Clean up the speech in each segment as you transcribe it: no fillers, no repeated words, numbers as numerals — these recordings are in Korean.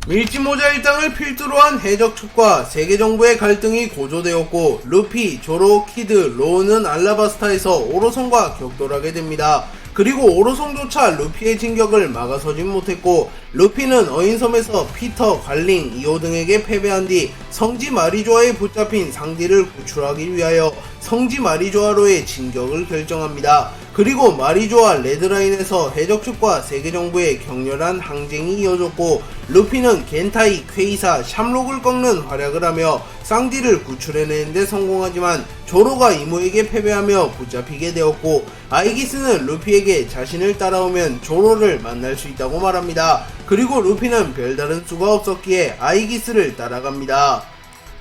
밀짚모자 일당을 필두로 한 해적 측과 세계 정부의 갈등이 고조되었고 루피, 조로, 키드, 로우는 알라바스타에서 오로성과 격돌하게 됩니다. 그리고 오로성조차 루피의 진격을 막아서진 못했고 루피는 어인섬에서 피터, 갈링, 이오 등에게 패배한 뒤 성지 마리조아에 붙잡힌 상디를 구출하기 위하여 성지 마리조아로의 진격을 결정합니다. 그리고 마리조아 레드라인에서 해적 측과 세계 정부의 격렬한 항쟁이 이어졌고 루피는 겐타이, 퀘이사, 샴록을 꺾는 활약을 하며 쌍디를 구출해내는데 성공하지만 조로가 이모에게 패배하며 붙잡히게 되었고 아이기스는 루피에게 자신을 따라오면 조로를 만날 수 있다고 말합니다. 그리고 루피는 별다른 수가 없었기에 아이기스를 따라갑니다.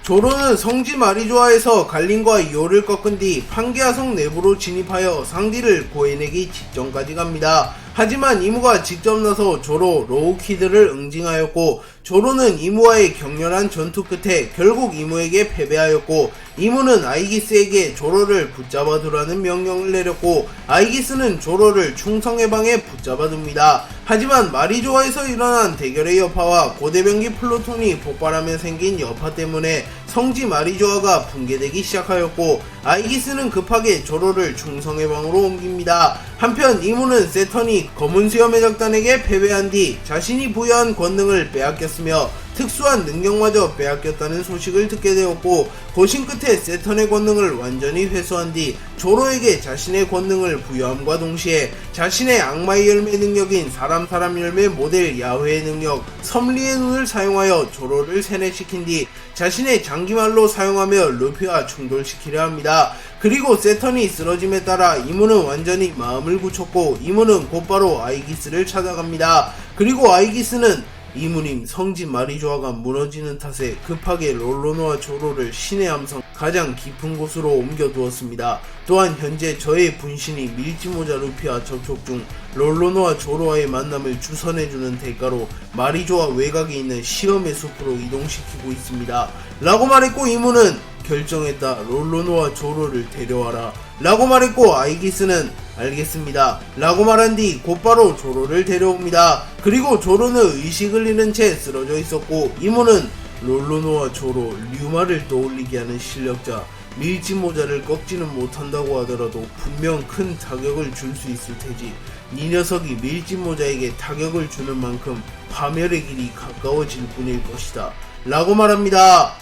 조로는 성지 마리조아에서 갈린과 이오를 꺾은 뒤 판게아성 내부로 진입하여 상디를 구해내기 직전까지 갑니다. 하지만 이무가 직접 나서 조로, 로우, 키드를 응징하였고 조로는 이무와의 격렬한 전투 끝에 결국 이무에게 패배하였고 이무는 아이기스에게 조로를 붙잡아두라는 명령을 내렸고 아이기스는 조로를 충성의 방에 붙잡아둡니다. 하지만 마리조아에서 일어난 대결의 여파와 고대병기 플루톤이 폭발하며 생긴 여파 때문에 성지 마리조아가 붕괴되기 시작하였고 아이기스는 급하게 조로를 충성의 방으로 옮깁니다. 한편 이무는 세턴이 검은 수염 해적단에게 패배한 뒤 자신이 부여한 권능을 빼앗겼으며 특수한 능력마저 빼앗겼다는 소식을 듣게 되었고 고심 끝에 세턴의 권능을 완전히 회수한 뒤 조로에게 자신의 권능을 부여함과 동시에 자신의 악마의 열매 능력인 사람 열매 모델 야훼의 능력 섭리의 눈을 사용하여 조로를 세뇌시킨 뒤 자신의 장기말로 사용하며 루피와 충돌시키려 합니다. 그리고 세턴이 쓰러짐에 따라 이무는 완전히 마음을 굳혔고 이무는 곧바로 아이기스를 찾아갑니다. 그리고 아이기스는 이무님 성지 마리조아가 무너지는 탓에 급하게 롤로노와 조로를 신의 함성 가장 깊은 곳으로 옮겨두었습니다. 또한 현재 저의 분신이 밀짚모자 루피와 접촉 중 롤로노와 조로와의 만남을 주선해주는 대가로 마리조아 외곽에 있는 시험의 숲으로 이동시키고 있습니다. 라고 말했고 이무는 결정했다. 롤로노와 조로를 데려와라. 라고 말했고 아이기스는 알겠습니다. 라고 말한 뒤 곧바로 조로를 데려옵니다. 그리고 조로는 의식을 잃은 채 쓰러져 있었고 이모는 롤로노와 조로, 류마를 떠올리게 하는 실력자 밀짚모자를 꺾지는 못한다고 하더라도 분명 큰 타격을 줄 수 있을 테지. 이 녀석이 밀짚모자에게 타격을 주는 만큼 파멸의 길이 가까워질 뿐일 것이다. 라고 말합니다.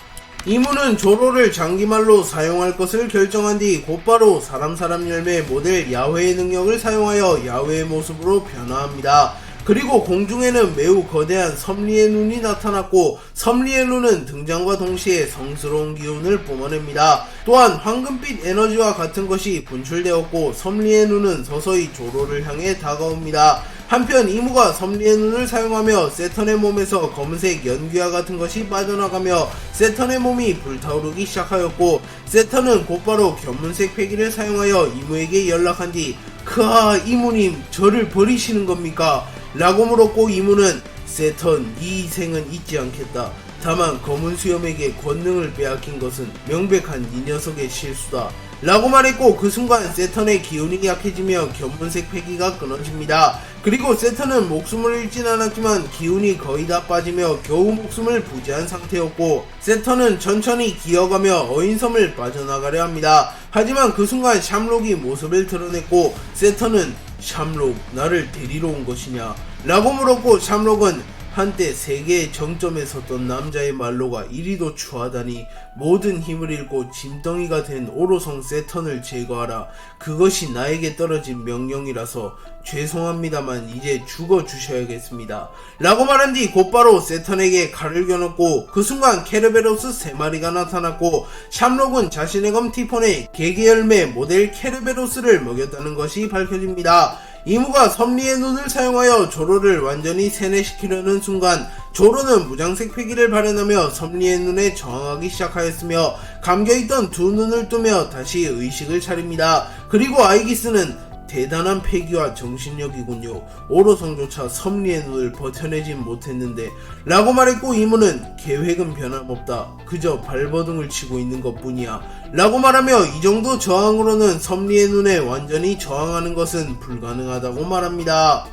이무는 조로를 장기말로 사용할 것을 결정한 뒤 곧바로 사람 열매 모델 야훼의 능력을 사용하여 야훼의 모습으로 변화합니다. 그리고 공중에는 매우 거대한 섭리의 눈이 나타났고 섭리의 눈은 등장과 동시에 성스러운 기운을 뿜어냅니다. 또한 황금빛 에너지와 같은 것이 분출되었고 섭리의 눈은 서서히 조로를 향해 다가옵니다. 한편 이무가 섭리의 눈을 사용하며 세턴의 몸에서 검은색 연기와 같은 것이 빠져나가며 세턴의 몸이 불타오르기 시작하였고 세턴은 곧바로 견문색 패기를 사용하여 이무에게 연락한 뒤 크하 이무님 저를 버리시는 겁니까? 라고 물었고 이무는 세턴 이 희생은 잊지 않겠다. 다만 검은 수염에게 권능을 빼앗긴 것은 명백한 이 녀석의 실수다. 라고 말했고 그 순간 세턴의 기운이 약해지며 견문색 패기가 끊어집니다. 그리고 세턴은 목숨을 잃진 않았지만 기운이 거의 다 빠지며 겨우 목숨을 부지한 상태였고 세턴은 천천히 기어가며 어인섬을 빠져나가려 합니다. 하지만 그 순간 샴록이 모습을 드러냈고 세턴은 샴록 나를 데리러 온 것이냐 라고 물었고 샴록은 한때 세계의 정점에 섰던 남자의 말로가 이리도 추하다니 모든 힘을 잃고 짐덩이가 된 오로성 세턴을 제거하라. 그것이 나에게 떨어진 명령이라서 죄송합니다만 이제 죽어주셔야겠습니다. 라고 말한 뒤 곧바로 세턴에게 칼을 겨눴고 그 순간 케르베로스 3마리가 나타났고 샴록은 자신의 검 티폰에 개개열매 모델 케르베로스를 먹였다는 것이 밝혀집니다. 이무가 섭리의 눈을 사용하여 조로를 완전히 세뇌시키려는 순간 조로는 무장색 패기를 발현하며 섭리의 눈에 저항하기 시작하였으며 감겨있던 두 눈을 뜨며 다시 의식을 차립니다. 그리고 아이기스는 대단한 패기와 정신력이군요. 오로성조차 섭리의 눈을 버텨내진 못했는데 라고 말했고 이무는 계획은 변함없다. 그저 발버둥을 치고 있는 것 뿐이야. 라고 말하며 이 정도 저항으로는 섭리의 눈에 완전히 저항하는 것은 불가능하다고 말합니다.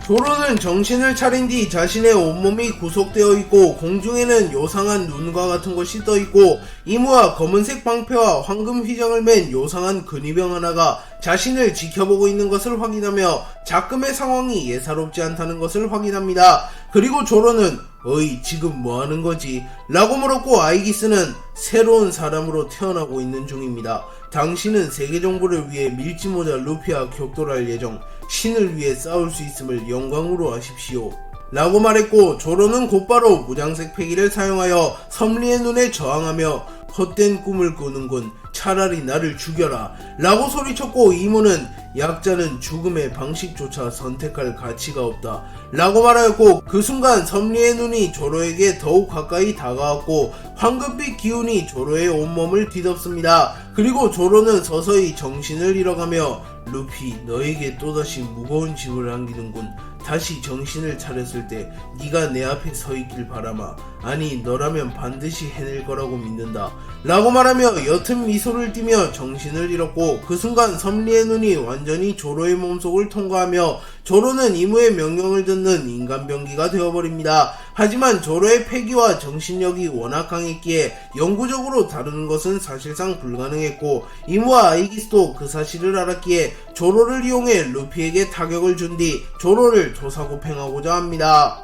조로는 정신을 차린 뒤 자신의 온몸이 구속되어 있고 공중에는 요상한 눈과 같은 것이 떠 있고 이무와 검은색 방패와 황금 휘장을 맨 요상한 근위병 하나가 자신을 지켜보고 있는 것을 확인하며 자금의 상황이 예사롭지 않다는 것을 확인합니다. 그리고 조로는 어이 지금 뭐하는 거지? 라고 물었고 아이기스는 새로운 사람으로 태어나고 있는 중입니다. 당신은 세계정부를 위해 밀짚모자 루피와 격돌할 예정, 신을 위해 싸울 수 있음을 영광으로 하십시오. 라고 말했고 조로는 곧바로 무장색 패기를 사용하여 섭리의 눈에 저항하며 헛된 꿈을 꾸는군. 차라리 나를 죽여라. 라고 소리쳤고 이무는 약자는 죽음의 방식조차 선택할 가치가 없다. 라고 말하였고 그 순간 섭리의 눈이 조로에게 더욱 가까이 다가왔고 황금빛 기운이 조로의 온몸을 뒤덮습니다. 그리고 조로는 서서히 정신을 잃어가며 루피 너에게 또다시 무거운 짐을 안기는군. 다시 정신을 차렸을 때 네가 내 앞에 서 있길 바라마. 아니 너라면 반드시 해낼 거라고 믿는다. 라고 말하며 옅은 미소를 띠며 정신을 잃었고 그 순간 섭리의 눈이 완전히 조로의 몸속을 통과하며 조로는 이무의 명령을 듣는 인간병기가 되어버립니다. 하지만 조로의 패기와 정신력이 워낙 강했기에 영구적으로 다루는 것은 사실상 불가능했고 이무와 아이기스도 그 사실을 알았기에 조로를 이용해 루피에게 타격을 준 뒤 조로를 조사고팽하고자 합니다.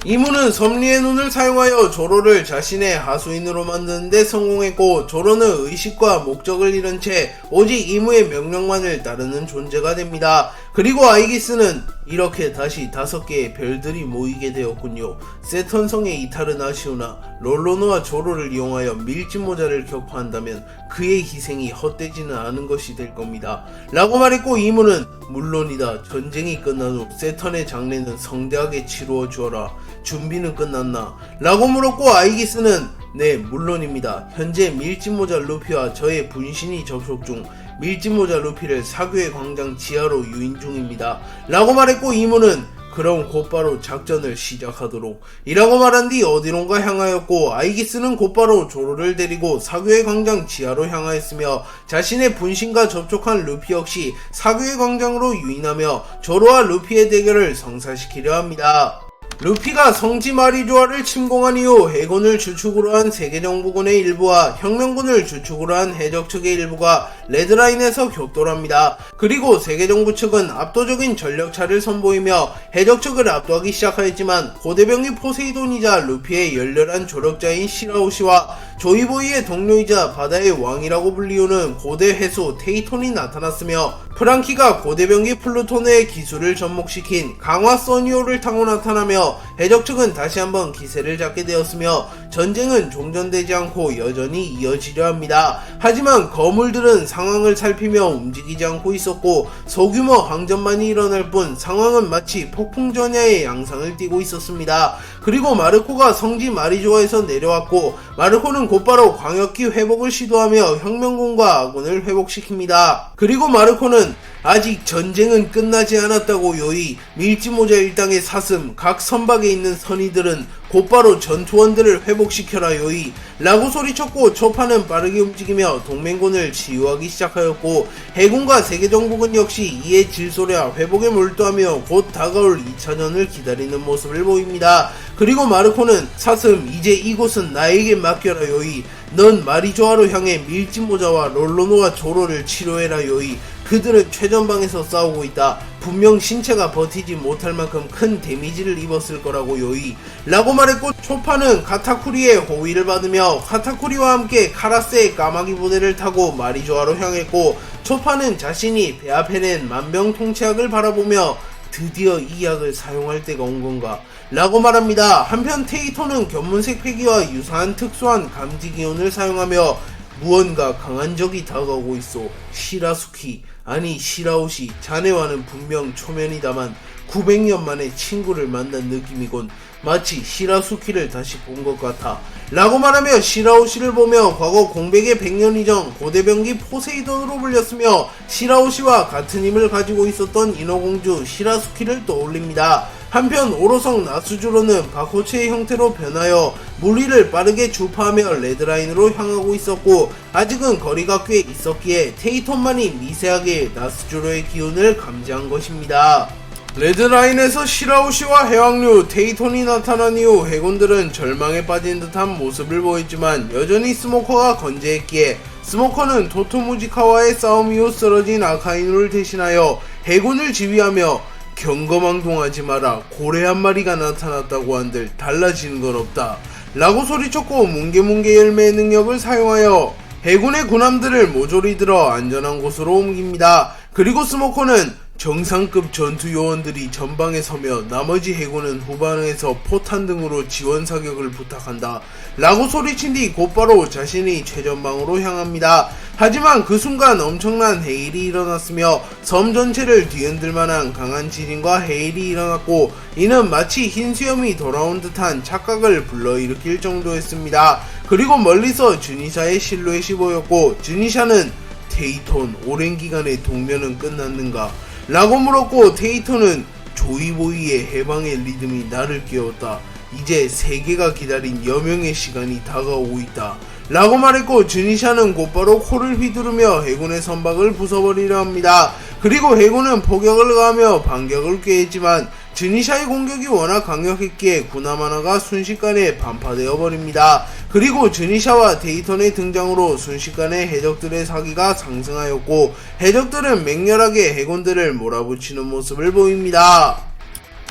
이무는 섭리의 눈을 사용하여 조로를 자신의 하수인으로 만드는데 성공했고 조로는 의식과 목적을 잃은 채 오직 이무의 명령만을 따르는 존재가 됩니다. 그리고 아이기스는 이렇게 다시 5개의 별들이 모이게 되었군요. 세턴성의 이탈은 아쉬우나 롤로노와 조로를 이용하여 밀짚모자를 격파한다면 그의 희생이 헛되지는 않은 것이 될 겁니다. 라고 말했고 이무는 물론이다. 전쟁이 끝난 후 세턴의 장례는 성대하게 치루어 주어라. 준비는 끝났나? 라고 물었고 아이기스는 네 물론입니다. 현재 밀짚모자 루피와 저의 분신이 접속 중 밀짚모자 루피를 사교의 광장 지하로 유인 중입니다. 라고 말했고 이무는 그럼 곧바로 작전을 시작하도록 이라고 말한 뒤 어디론가 향하였고 아이기스는 곧바로 조로를 데리고 사교의 광장 지하로 향하였으며 자신의 분신과 접촉한 루피 역시 사교의 광장으로 유인하며 조로와 루피의 대결을 성사시키려 합니다. 루피가 성지 마리조아를 침공한 이후 해군을 주축으로 한 세계정부군의 일부와 혁명군을 주축으로 한 해적 측의 일부가 레드라인에서 격돌합니다. 그리고 세계정부 측은 압도적인 전력차를 선보이며 해적 측을 압도하기 시작하였지만 고대병기 포세이돈이자 루피의 열렬한 조력자인 시라오시와 조이보이의 동료이자 바다의 왕이라고 불리우는 고대 회수 테이톤이 나타났으며 프랑키가 고대병기 플루토네의 기술을 접목시킨 강화 써니오를 타고 나타나며 해적 측은 다시 한번 기세를 잡게 되었으며 전쟁은 종전되지 않고 여전히 이어지려 합니다. 하지만 거물들은 상황을 살피며 움직이지 않고 있었고 소규모 항전만이 일어날 뿐 상황은 마치 폭풍전야의 양상을 띠고 있었습니다. 그리고 마르코가 성지 마리조아에서 내려왔고 마르코는 곧바로 광역기 회복을 시도하며 혁명군과 아군을 회복시킵니다. 그리고 마르코는 아직 전쟁은 끝나지 않았다고 요이 밀짚모자 일당의 사슴 각 선박에 있는 선의들은 곧바로 전투원들을 회복시켜라 요이 라고 소리쳤고 초파는 빠르게 움직이며 동맹군을 치유하기 시작하였고 해군과 세계정부군 역시 이에 질소랴 회복에 몰두하며 곧 다가올 2차전을 기다리는 모습을 보입니다. 그리고 마르코는 사슴 이제 이곳은 나에게 맡겨라 요이 넌 마리조아로 향해 밀짚모자와 롤로노와 조로를 치료해라 요이 그들은 최전방에서 싸우고 있다. 분명 신체가 버티지 못할 만큼 큰 데미지를 입었을 거라고 요이 라고 말했고 초파는 카타쿠리의 호위를 받으며 카타쿠리와 함께 카라스의 까마귀 부대를 타고 마리조아로 향했고 초파는 자신이 배합해낸 만병통치약을 바라보며 드디어 이 약을 사용할 때가 온 건가 라고 말합니다. 한편 테이토는 견문색 패기와 유사한 특수한 감지 기운을 사용하며 무언가 강한 적이 다가오고 있어. 시라수키 아니 시라오시 자네와는 분명 초면이다만 900년 만에 친구를 만난 느낌이곤. 마치 시라수키를 다시 본 것 같아 라고 말하며 시라오시를 보며 과거 공백의 100년 이전 고대병기 포세이돈으로 불렸으며 시라오시와 같은 힘을 가지고 있었던 인어공주 시라수키를 떠올립니다. 한편 오로성 나스주로는 바코츠의 형태로 변하여 물 위를 빠르게 주파하며 레드라인으로 향하고 있었고 아직은 거리가 꽤 있었기에 테이톤만이 미세하게 나스주로의 기운을 감지한 것입니다. 레드라인에서 시라우시와 해왕류 테이톤이 나타난 이후 해군들은 절망에 빠진 듯한 모습을 보였지만 여전히 스모커가 건재했기에 스모커는 토토무지카와의 싸움 이후 쓰러진 아카이누를 대신하여 해군을 지휘하며 경거망동하지 마라, 고래 한 마리가 나타났다고 한들 달라지는 건 없다 라고 소리쳤고 뭉게뭉게 열매의 능력을 사용하여 해군의 군함들을 모조리 들어 안전한 곳으로 옮깁니다. 그리고 스모커는 정상급 전투 요원들이 전방에 서며 나머지 해군은 후방에서 포탄 등으로 지원 사격을 부탁한다 라고 소리친 뒤 곧바로 자신이 최전방으로 향합니다. 하지만 그 순간 엄청난 해일이 일어났으며 섬 전체를 뒤흔들 만한 강한 지진과 해일이 일어났고 이는 마치 흰 수염이 돌아온 듯한 착각을 불러일으킬 정도였습니다. 그리고 멀리서 주니샤의 실루엣이 보였고 주니샤는 테이톤, 오랜 기간의 동면은 끝났는가? 라고 물었고 테이톤은 조이보이의 해방의 리듬이 나를 깨웠다. 이제 세계가 기다린 여명의 시간이 다가오고 있다. 라고 말했고 주니샤는 곧바로 코를 휘두르며 해군의 선박을 부숴버리려 합니다. 그리고 해군은 포격을 가하며 반격을 꾀했지만 주니샤의 공격이 워낙 강력했기에 군함 하나가 순식간에 반파되어 버립니다. 그리고 주니샤와 데이턴의 등장으로 순식간에 해적들의 사기가 상승하였고 해적들은 맹렬하게 해군들을 몰아붙이는 모습을 보입니다.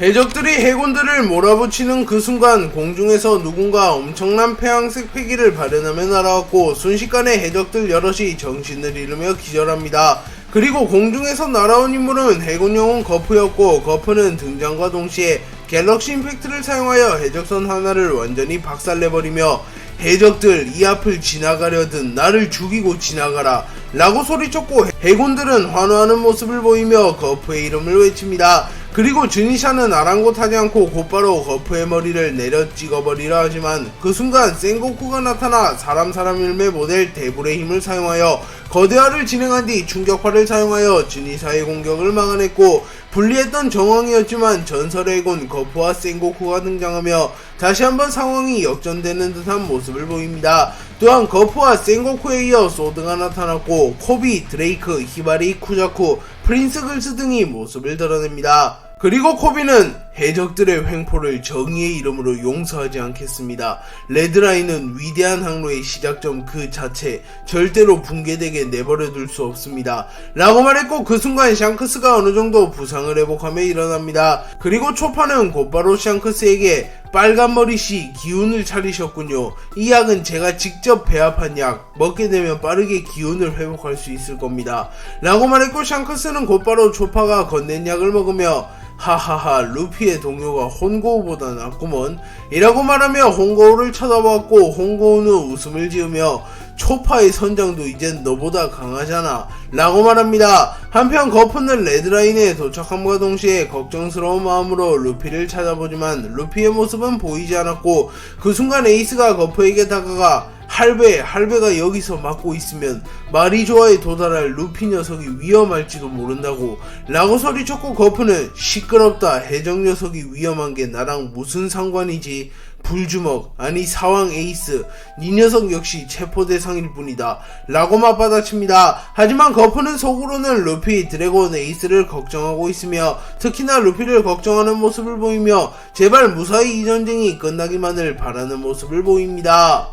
해적들이 해군들을 몰아붙이는 그 순간 공중에서 누군가 엄청난 폐왕색 패기를 발현하며 날아왔고 순식간에 해적들 여럿이 정신을 잃으며 기절합니다. 그리고 공중에서 날아온 인물은 해군 영웅 거프였고 거프는 등장과 동시에 갤럭시 임팩트를 사용하여 해적선 하나를 완전히 박살내버리며 해적들 이 앞을 지나가려든 나를 죽이고 지나가라 라고 소리쳤고 해군들은 환호하는 모습을 보이며 거프의 이름을 외칩니다. 그리고 주니샤는 아랑곳하지 않고 곧바로 거프의 머리를 내려 찍어버리려 하지만 그 순간 센고쿠가 나타나 사람 일매 모델 데불의 힘을 사용하여 거대화를 진행한 뒤 충격파를 사용하여 주니샤의 공격을 막아냈고 불리했던 정황이었지만 전설의 해군 거프와 센고쿠가 등장하며 다시 한번 상황이 역전되는 듯한 모습을 보입니다. 또한 거프와 센고쿠에 이어 소드가 나타났고 코비, 드레이크, 히바리, 쿠자쿠, 프린스 글스 등이 모습을 드러냅니다. 그리고 코비는 해적들의 횡포를 정의의 이름으로 용서하지 않겠습니다. 레드라인은 위대한 항로의 시작점 그 자체 절대로 붕괴되게 내버려둘 수 없습니다 라고 말했고 그 순간 샹크스가 어느정도 부상을 회복하며 일어납니다. 그리고 초파는 곧바로 샹크스에게 빨간머리씨 기운을 차리셨군요. 이 약은 제가 직접 배합한 약, 먹게 되면 빠르게 기운을 회복할 수 있을 겁니다 라고 말했고 샹크스는 곧바로 초파가 건넨 약을 먹으며 하하하 루피의 동료가 혼고우보다 낫구먼 이라고 말하며 혼고우를 쳐다보았고 혼고우는 웃음을 지으며 초파의 선장도 이젠 너보다 강하잖아 라고 말합니다. 한편 거프는 레드라인에 도착함과 동시에 걱정스러운 마음으로 루피를 찾아보지만 루피의 모습은 보이지 않았고 그 순간 에이스가 거프에게 다가가 할배가 여기서 막고 있으면 마리조아에 도달할 루피 녀석이 위험할지도 모른다고 라고 소리쳤고 거프는 시끄럽다 해적 녀석이 위험한 게 나랑 무슨 상관이지 불주먹 아니 사왕 에이스 니 녀석 역시 체포 대상일 뿐이다 라고 맞받아칩니다. 하지만 거프는 속으로는 루피, 드래곤, 에이스를 걱정하고 있으며 특히나 루피를 걱정하는 모습을 보이며 제발 무사히 이 전쟁이 끝나기만을 바라는 모습을 보입니다.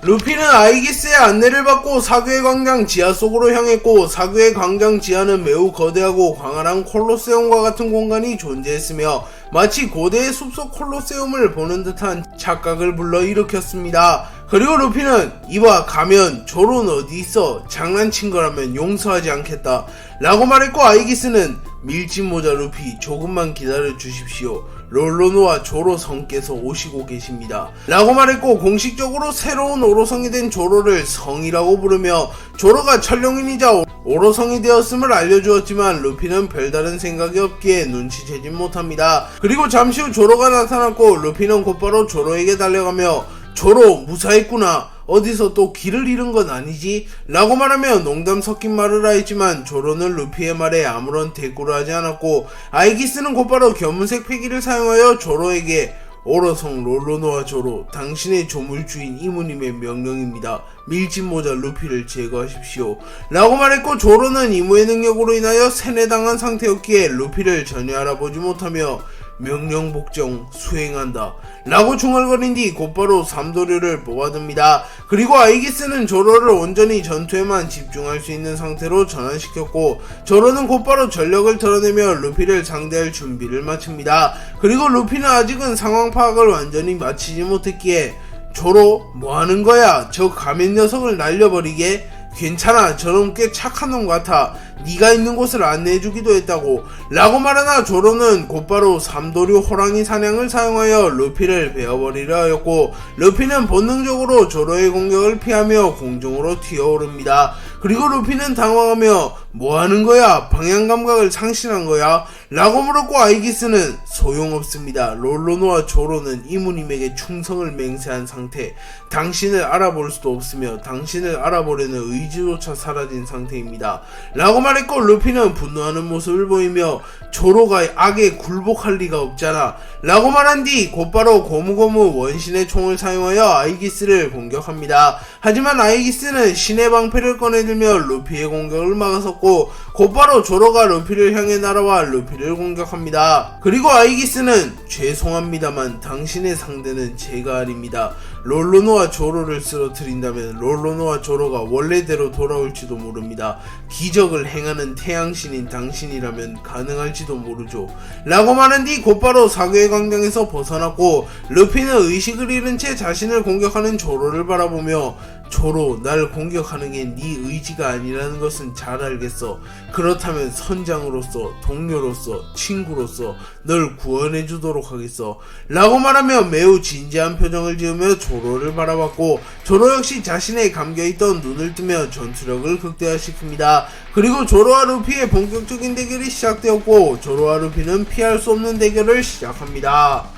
루피는 아이기스의 안내를 받고 사교의 광장 지하 속으로 향했고 사교의 광장 지하는 매우 거대하고 광활한 콜로세움과 같은 공간이 존재했으며 마치 고대의 숲속 콜로세움을 보는 듯한 착각을 불러일으켰습니다. 그리고 루피는 이봐 가면 조론 어디 있어 장난친 거라면 용서하지 않겠다 라고 말했고 아이기스는 밀짚모자 루피 조금만 기다려 주십시오. 롤로노와 조로 성께서 오시고 계십니다 라고 말했고 공식적으로 새로운 오로성이 된 조로를 성이라고 부르며 조로가 천룡인이자 오로성이 되었음을 알려주었지만 루피는 별다른 생각이 없기에 눈치채진 못합니다. 그리고 잠시 후 조로가 나타났고 루피는 곧바로 조로에게 달려가며 조로 무사했구나 어디서 또 길을 잃은 건 아니지? 라고 말하며 농담 섞인 말을 하였지만 조로는 루피의 말에 아무런 대꾸를 하지 않았고 아이기스는 곧바로 견문색 패기를 사용하여 조로에게 오로성 롤러노와 조로, 당신의 조물주인 이무님의 명령입니다. 밀짚모자 루피를 제거하십시오. 라고 말했고, 조로는 이무의 능력으로 인하여 세뇌당한 상태였기에 루피를 전혀 알아보지 못하며 명령 복종 수행한다 라고 중얼거린 뒤 곧바로 삼도류를 뽑아듭니다. 그리고 아이기스는 조로를 온전히 전투에만 집중할 수 있는 상태로 전환시켰고, 조로는 곧바로 전력을 털어내며 루피를 상대할 준비를 마칩니다. 그리고 루피는 아직은 상황 파악을 완전히 마치지 못했기에 조로 뭐하는 거야? 저 가면 녀석을 날려버리게? 괜찮아, 저놈 꽤 착한 놈 같아. 네가 있는 곳을 안내해주기도 했다고 라고 말하나 조로는 곧바로 삼도류 호랑이 사냥을 사용하여 루피를 베어버리려 하였고, 루피는 본능적으로 조로의 공격을 피하며 공중으로 튀어오릅니다. 그리고 루피는 당황하며 뭐하는 거야? 방향 감각을 상실한 거야? 라고 물었고, 아이기스는 소용없습니다. 롤러노와 조로는 이무님에게 충성을 맹세한 상태, 당신을 알아볼 수도 없으며 당신을 알아보려는 의지조차 사라진 상태입니다 라고 말했고, 루피는 분노하는 모습을 보이며 조로가 악에 굴복할 리가 없잖아 라고 말한 뒤 곧바로 고무고무 원신의 총을 사용하여 아이기스를 공격합니다. 하지만 아이기스는 신의 방패를 꺼내들며 루피의 공격을 막아섰고, 곧바로 조로가 루피를 향해 날아와 루피를 공격합니다. 그리고 아이기스는 죄송합니다만 당신의 상대는 제가 아닙니다. 롤러노와 조로를 쓰러뜨린다면 롤러노와 조로가 원래대로 돌아올지도 모릅니다. 기적을 행하는 태양신인 당신이라면 가능할지도 모르죠 라고 말한 뒤 곧바로 사교의 광장에서 벗어났고, 루피는 의식을 잃은 채 자신을 공격하는 조로를 바라보며 조로, 날 공격하는 게 네 의지가 아니라는 것은 잘 알겠어. 그렇다면 선장으로서, 동료로서, 친구로서 널 구원해 주도록 하겠어 라고 말하며 매우 진지한 표정을 지으며 조로를 바라봤고, 조로 역시 자신의 감겨있던 눈을 뜨며 전투력을 극대화시킵니다. 그리고 조로와 루피의 본격적인 대결이 시작되었고, 조로와 루피는 피할 수 없는 대결을 시작합니다.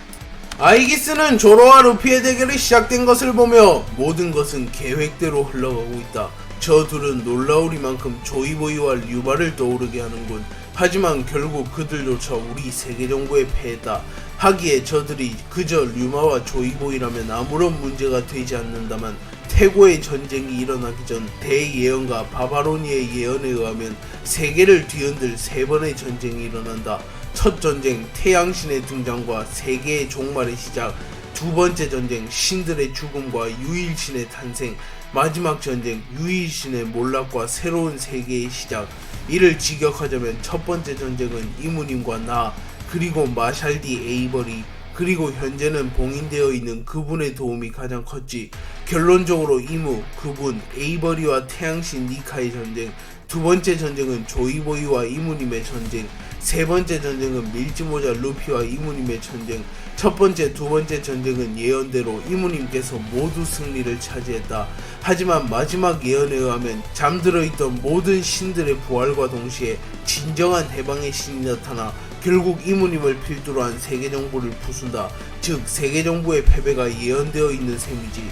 아이기스는 조로와 루피의 대결이 시작된 것을 보며 모든 것은 계획대로 흘러가고 있다. 저 둘은 놀라우리만큼 조이보이와 류바를 떠오르게 하는군. 하지만 결국 그들조차 우리 세계정부에 패했다. 하기에 저들이 그저 류마와 조이보이라면 아무런 문제가 되지 않는다만, 태고의 전쟁이 일어나기 전 대예언가 바바로니의 예언에 의하면 세계를 뒤흔들 3번의 전쟁이 일어난다. 첫 전쟁 태양신의 등장과 세계의 종말의 시작, 두 번째 전쟁 신들의 죽음과 유일신의 탄생, 마지막 전쟁 유일신의 몰락과 새로운 세계의 시작. 이를 직역하자면 첫 번째 전쟁은 이무님과 나, 그리고 마샬디 에이버리, 그리고 현재는 봉인되어 있는 그분의 도움이 가장 컸지. 결론적으로 이무, 그분, 에이버리와 태양신 니카의 전쟁, 두 번째 전쟁은 조이보이와 이무님의 전쟁, 세 번째 전쟁은 밀짚모자 루피와 이무님의 전쟁, 첫 번째, 두 번째 전쟁은 예언대로 이무님께서 모두 승리를 차지했다. 하지만 마지막 예언에 의하면 잠들어 있던 모든 신들의 부활과 동시에 진정한 해방의 신이 나타나 결국 이무님을 필두로 한 세계정부를 부순다. 즉 세계정부의 패배가 예언되어 있는 셈이지.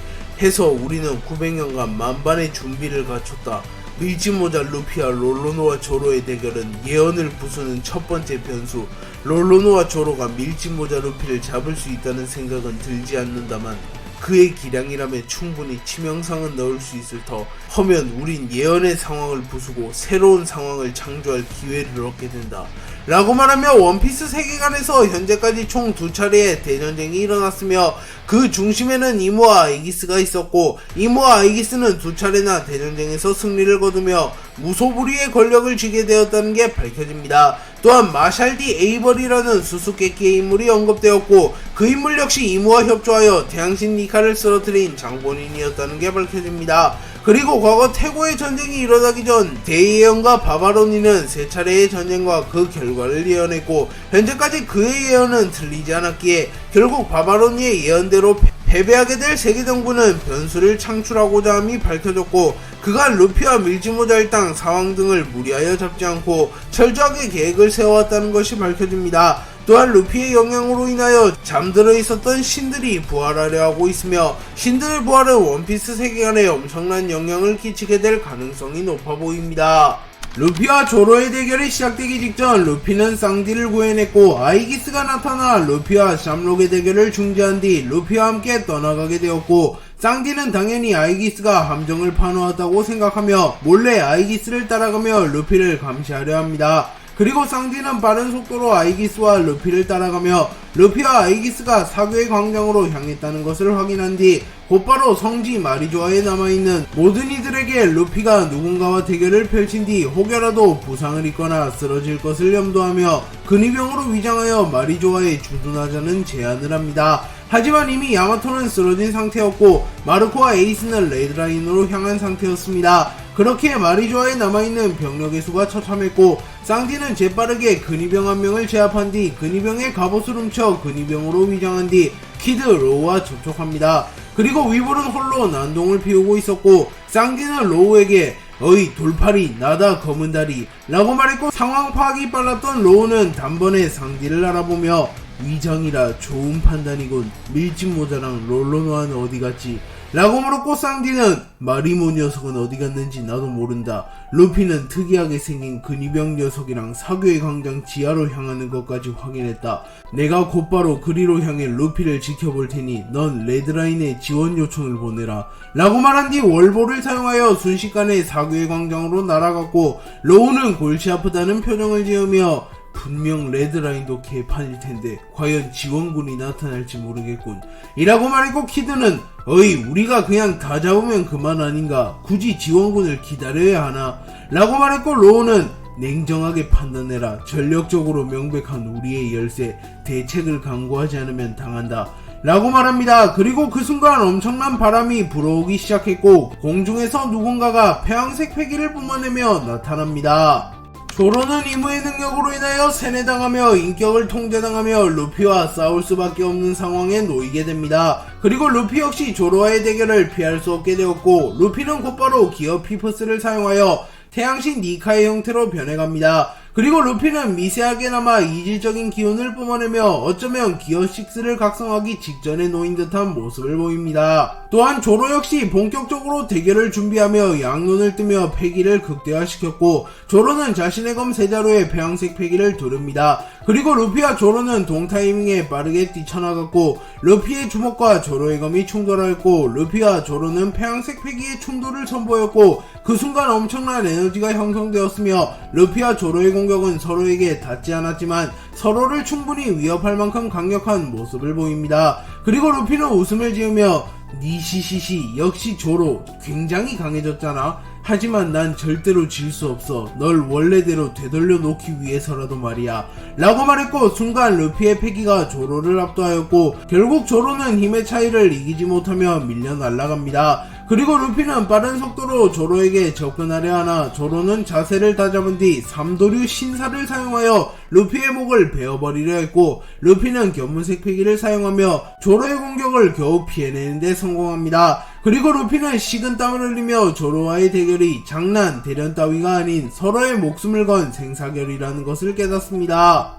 해서 우리는 900년간 만반의 준비를 갖췄다. 밀짚모자 루피와 롤러노와 조로의 대결은 예언을 부수는 첫 번째 변수. 롤러노와 조로가 밀짚모자 루피를 잡을 수 있다는 생각은 들지 않는다만, 그의 기량이라면 충분히 치명상은 넣을 수 있을 터. 허면 우린 예언의 상황을 부수고 새로운 상황을 창조할 기회를 얻게 된다 라고 말하며, 원피스 세계관에서 현재까지 총 2차례의 대전쟁이 일어났으며 그 중심에는 이무와 아이기스가 있었고, 이무와 아이기스는 2차례나 대전쟁에서 승리를 거두며 무소불위의 권력을 쥐게 되었다는 게 밝혀집니다. 또한 마샬디 에이버리라는 수수께끼의 인물이 언급되었고, 그 인물 역시 이무와 협조하여 태양신 니카를 쓰러뜨린 장본인이었다는 게 밝혀집니다. 그리고 과거 태고의 전쟁이 일어나기 전 대예언가 바바로니는 3차례의 전쟁과 그 결과를 예언했고, 현재까지 그의 예언은 틀리지 않았기에 결국 바바로니의 예언대로 패배하게 될 세계정부는 변수를 창출하고자 함이 밝혀졌고, 그간 루피와 밀짚모자의 땅 상황 등을 무리하여 잡지 않고 철저하게 계획을 세워왔다는 것이 밝혀집니다. 또한 루피의 영향으로 인하여 잠들어 있었던 신들이 부활하려 하고 있으며, 신들의 부활은 원피스 세계관에 엄청난 영향을 끼치게 될 가능성이 높아 보입니다. 루피와 조로의 대결이 시작되기 직전 루피는 쌍디를 구해냈고 아이기스가 나타나 루피와 샴록의 대결을 중지한 뒤 루피와 함께 떠나가게 되었고, 쌍디는 당연히 아이기스가 함정을 파놓았다고 생각하며 몰래 아이기스를 따라가며 루피를 감시하려 합니다. 그리고 쌍디는 빠른 속도로 아이기스와 루피를 따라가며 루피와 아이기스가 사교의 광장으로 향했다는 것을 확인한 뒤 곧바로 성지 마리조아에 남아있는 모든 이들에게 루피가 누군가와 대결을 펼친 뒤 혹여라도 부상을 입거나 쓰러질 것을 염두하며 근위병으로 위장하여 마리조아에 주둔하자는 제안을 합니다. 하지만 이미 야마토는 쓰러진 상태였고 마르코와 에이스는 레드라인으로 향한 상태였습니다. 그렇게 마리조아에 남아있는 병력의 수가 처참했고, 쌍디는 재빠르게 근위병 한 명을 제압한 뒤 근위병의 갑옷을 훔쳐 근위병으로 위장한 뒤 키드 로우와 접촉합니다. 그리고 위볼은 홀로 난동을 피우고 있었고, 쌍디는 로우에게 어이 돌팔이 나다 검은다리 라고 말했고, 상황 파악이 빨랐던 로우는 단번에 쌍디를 알아보며 위장이라 좋은 판단이군, 밀짚 모자랑 롤러노아는 어디갔지? 라고 물었고, 쌍디는 마리모 녀석은 어디갔는지 나도 모른다. 루피는 특이하게 생긴 근위병 녀석이랑 사교의 광장 지하로 향하는 것까지 확인했다. 내가 곧바로 그리로 향해 루피를 지켜볼 테니 넌 레드라인에 지원 요청을 보내라 라고 말한 뒤 월볼을 사용하여 순식간에 사교의 광장으로 날아갔고, 로우는 골치 아프다는 표정을 지으며 분명 레드라인도 개판일텐데 과연 지원군이 나타날지 모르겠군 이라고 말했고, 키드는 어이 우리가 그냥 다 잡으면 그만 아닌가, 굳이 지원군을 기다려야 하나 라고 말했고, 로우는 냉정하게 판단해라, 전력적으로 명백한 우리의 열세, 대책을 강구하지 않으면 당한다 라고 말합니다. 그리고 그 순간 엄청난 바람이 불어오기 시작했고 공중에서 누군가가 폐왕색 패기를 뿜어내며 나타납니다. 조로는 이무의 능력으로 인하여 세뇌당하며 인격을 통제당하며 루피와 싸울 수밖에 없는 상황에 놓이게 됩니다. 그리고 루피 역시 조로와의 대결을 피할 수 없게 되었고, 루피는 곧바로 기어 피프스를 사용하여 태양신 니카의 형태로 변해갑니다. 그리고 루피는 미세하게나마 이질적인 기운을 뿜어내며 어쩌면 기어6를 각성하기 직전에 놓인 듯한 모습을 보입니다. 또한 조로 역시 본격적으로 대결을 준비하며 양눈을 뜨며 패기를 극대화시켰고, 조로는 자신의 검 세자루에 폐왕색 패기를 두릅니다. 그리고 루피와 조로는 동타이밍에 빠르게 뛰쳐나갔고, 루피의 주먹과 조로의 검이 충돌하였고, 루피와 조로는 폐왕색 패기의 충돌을 선보였고, 그 순간 엄청난 에너지가 형성되었으며 루피와 조로의 공격은 서로에게 닿지 않았지만 서로를 충분히 위협할 만큼 강력한 모습을 보입니다. 그리고 루피는 웃음을 지으며 니시시시 역시 조로 굉장히 강해졌잖아. 하지만 난 절대로 질 수 없어. 널 원래대로 되돌려 놓기 위해서라도 말이야 라고 말했고, 순간 루피의 패기가 조로를 압도하였고 결국 조로는 힘의 차이를 이기지 못하며 밀려 날아갑니다. 그리고 루피는 빠른 속도로 조로에게 접근하려 하나 조로는 자세를 다잡은 뒤 삼도류 신사를 사용하여 루피의 목을 베어버리려 했고, 루피는 견문색 패기를 사용하며 조로의 공격을 겨우 피해내는데 성공합니다. 그리고 루피는 식은땀을 흘리며 조로와의 대결이 장난 대련 따위가 아닌 서로의 목숨을 건 생사결이라는 것을 깨닫습니다.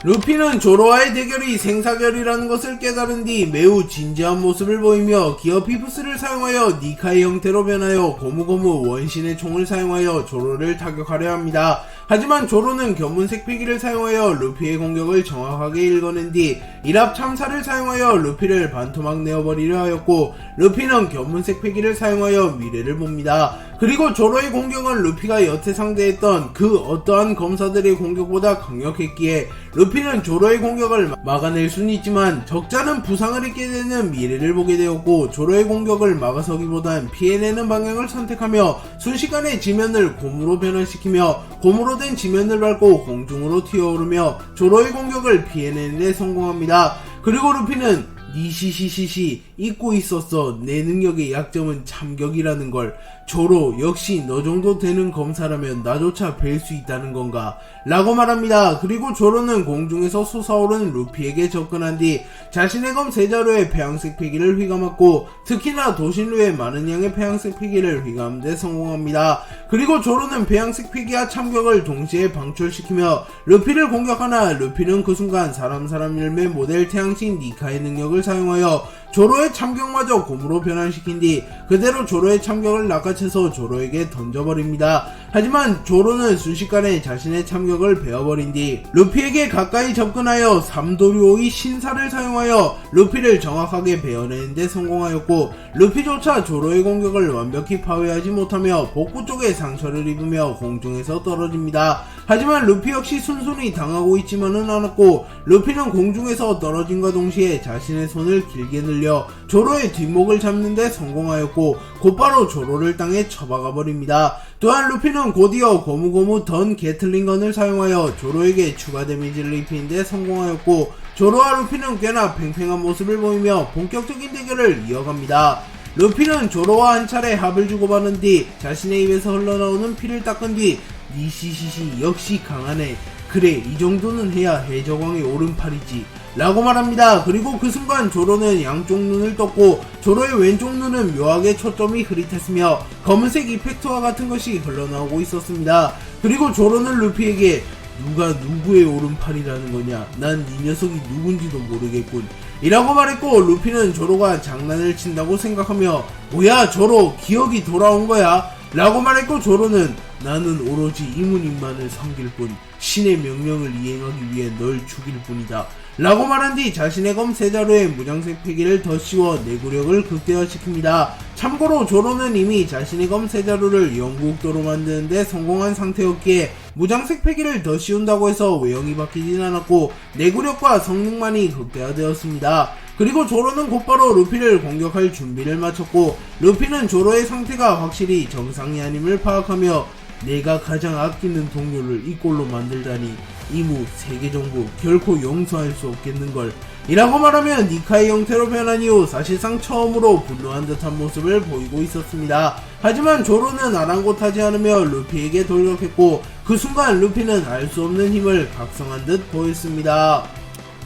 루피는 조로와의 대결이 생사결이라는 것을 깨달은 뒤 매우 진지한 모습을 보이며 기어 피프스를 사용하여 니카의 형태로 변하여 고무고무 원신의 총을 사용하여 조로를 타격하려 합니다. 하지만 조로는 견문색 패기를 사용하여 루피의 공격을 정확하게 읽어낸 뒤 일합 참사를 사용하여 루피를 반토막 내어버리려 하였고, 루피는 견문색 패기를 사용하여 미래를 봅니다. 그리고 조로의 공격은 루피가 여태 상대했던 그 어떠한 검사들의 공격보다 강력했기에 루피는 조로의 공격을 막아낼 수는 있지만 적잖은 부상을 입게 되는 미래를 보게 되었고, 조로의 공격을 막아서기보단 피해내는 방향을 선택하며 순식간에 지면을 곰으로 변환시키며 곰으로 된 지면을 밟고 공중으로 튀어오르며 조로의 공격을 피해내는 데 성공합니다. 그리고 루피는 니시시시시 잊고 있었어. 내 능력의 약점은 참격이라는 걸. 조로 역시 너 정도 되는 검사라면 나조차 뵐 수 있다는 건가 라고 말합니다. 그리고 조로는 공중에서 솟아오른 루피에게 접근한 뒤 자신의 검 세자루의 폐왕색 패기를 휘감았고, 특히나 도신루의 많은 양의 폐왕색 패기를 휘감는 데 성공합니다. 그리고 조로는 폐왕색 패기와 참격을 동시에 방출시키며 루피를 공격하나 루피는 그 순간 사람 열매 모델 태양신 니카의 능력을 사용하여 조로의 참격마저 곰으로 변환시킨 뒤 그대로 조로의 참격을 낚아채서 조로에게 던져버립니다. 하지만 조로는 순식간에 자신의 참격을 베어버린 뒤 루피에게 가까이 접근하여 삼도류오의 신사를 사용하여 루피를 정확하게 베어내는 데 성공하였고, 루피조차 조로의 공격을 완벽히 파괴하지 못하며 복부 쪽에 상처를 입으며 공중에서 떨어집니다. 하지만 루피 역시 순순히 당하고 있지만은 않았고, 루피는 공중에서 떨어짐과 동시에 자신의 손을 길게 늘려 조로의 뒷목을 잡는 데 성공하였고, 곧바로 조로를 땅에 쳐박아 버립니다. 또한 루피는 곧이어 고무고무 던 게틀링건을 사용하여 조로에게 추가 데미지를 입히는 데 성공하였고, 조로와 루피는 꽤나 팽팽한 모습을 보이며 본격적인 대결을 이어갑니다. 루피는 조로와 한 차례 합을 주고받은 뒤 자신의 입에서 흘러나오는 피를 닦은 뒤 니시시시 역시 강하네, 그래 이 정도는 해야 해적왕의 오른팔이지 라고 말합니다. 그리고 그 순간 조로는 양쪽 눈을 떴고, 조로의 왼쪽 눈은 묘하게 초점이 흐릿했으며 검은색 이펙트와 같은 것이 흘러나오고 있었습니다. 그리고 조로는 루피에게 누가 누구의 오른팔이라는 거냐, 난 이 녀석이 누군지도 모르겠군 이라고 말했고, 루피는 조로가 장난을 친다고 생각하며 뭐야 조로 기억이 돌아온 거야? 라고 말했고, 조로는 나는 오로지 이문인만을 섬길 뿐 신의 명령을 이행하기 위해 널 죽일 뿐이다 라고 말한 뒤 자신의 검 세자루에 무장색 패기를 더 씌워 내구력을 극대화시킵니다. 참고로 조로는 이미 자신의 검 세자루를 영구국도로 만드는데 성공한 상태였기에 무장색 패기를 더 씌운다고 해서 외형이 바뀌진 않았고 내구력과 성능만이 극대화되었습니다. 그리고 조로는 곧바로 루피를 공격할 준비를 마쳤고, 루피는 조로의 상태가 확실히 정상이 아님을 파악하며 내가 가장 아끼는 동료를 이 꼴로 만들다니 이무 세계정부 결코 용서할 수 없겠는걸 이라고 말하며 니카의 형태로 변한 이후 사실상 처음으로 분노한 듯한 모습을 보이고 있었습니다. 하지만 조로는 아랑곳하지 않으며 루피에게 돌격했고, 그 순간 루피는 알 수 없는 힘을 각성한 듯 보였습니다.